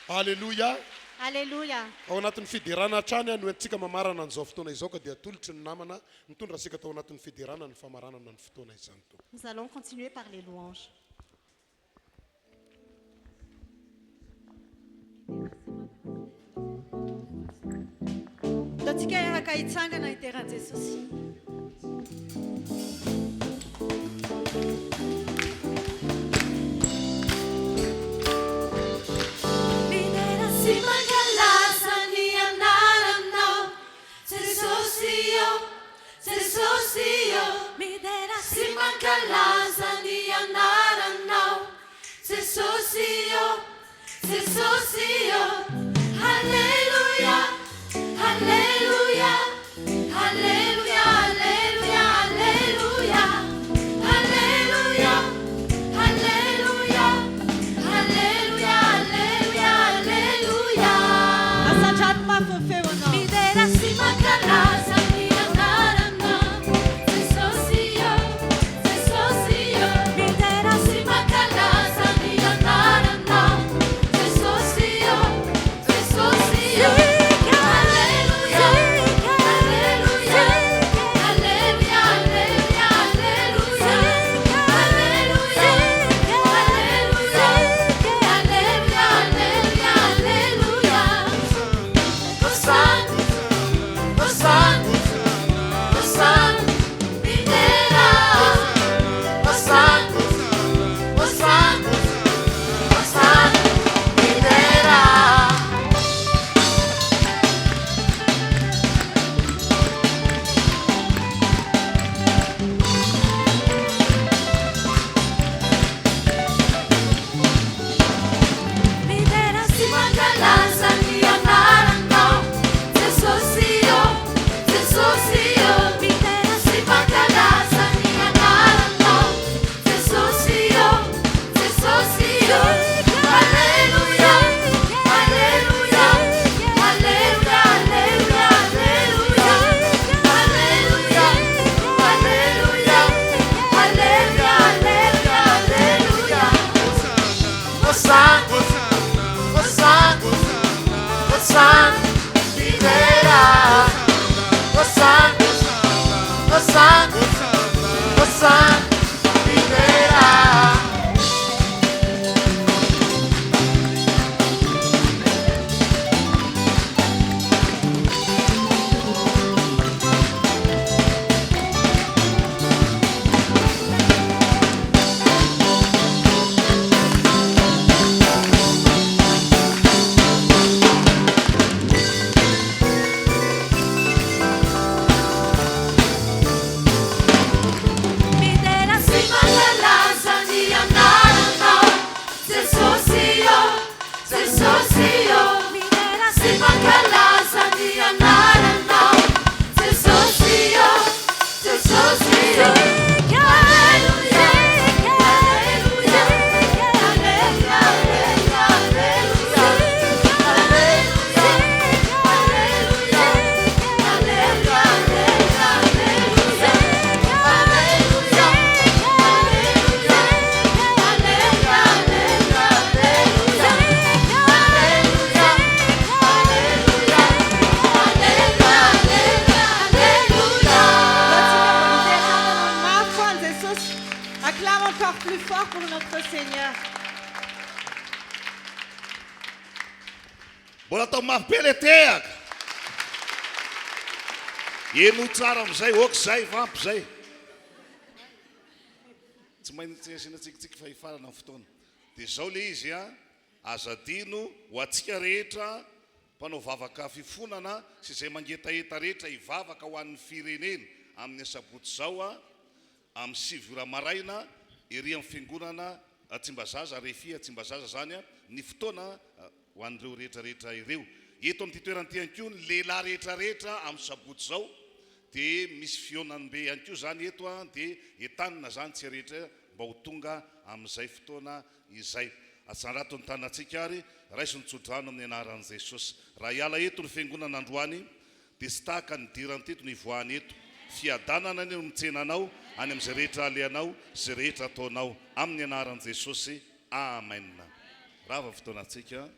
Alleluia. Alléluia. Ao anatin'ny fidirana hatrany a no antsika mamarana an'izao fotoana izao ka dia tolotry ny namana mitondra asika tao anatin'ny fidirana ny famaranana ny fotoana izany to. Nous allons continuer par les louanges. Tatsika iaraka hitsangana iteran'i Jesosy. Si mangalaza ny anaranao Jesosio midera si mangalaza ny anaranao Jesosio Halleluja Halleluja Halleluja Halleluja Halleluja Halleluja Halleluja Halleluja Halleluja Hosanna, Hosanna, Hosanna, libera. Hosanna, Hosanna, Hosanna, libera. Acclame encore plus fort pour notre Seigneur. Mbola atao mampeletehaka. Eno tsara amizay, oka zay, vampy zay. Tsy maintsy asiana tsikitsiky fahifarana amin'ny fotoana. Dia zao le izy azadino ho antsika rehetra mpanao vavaka fifonana sy izay mangetaeta rehetra hivavaka ho an'ny firenena amin'ny sabotsy zao amin'ny 7 ora maraina ery amin'ny fiangonana Tsimbazaza, Refia Tsimbazaza zany ny fotoana ho an'ireo rehetrarehetra ireo. Eto amin'ity toerana ity ihany koa ny lehilahy rehetrarehetra amin'ny sabotsy zao dia misy fionan'be ihany koa zany eto dia entanina zany tsy rehetra mba ho tonga amin'izay fotoana izay. Atsandrato ny tanantsika ary raiso ny tsodrano amin'ny anaran'i Jesosy. Raha hiala eto ny fiangonana androany dia tsy tahaka ny dirany teto ny ivoahany eto. Fiadanana ny mitsenanao any amin'izay rehetra alehanao sy rehetra ataonao amin'ny anaran'i Jesosy. Amen. Rava fotoanantsika.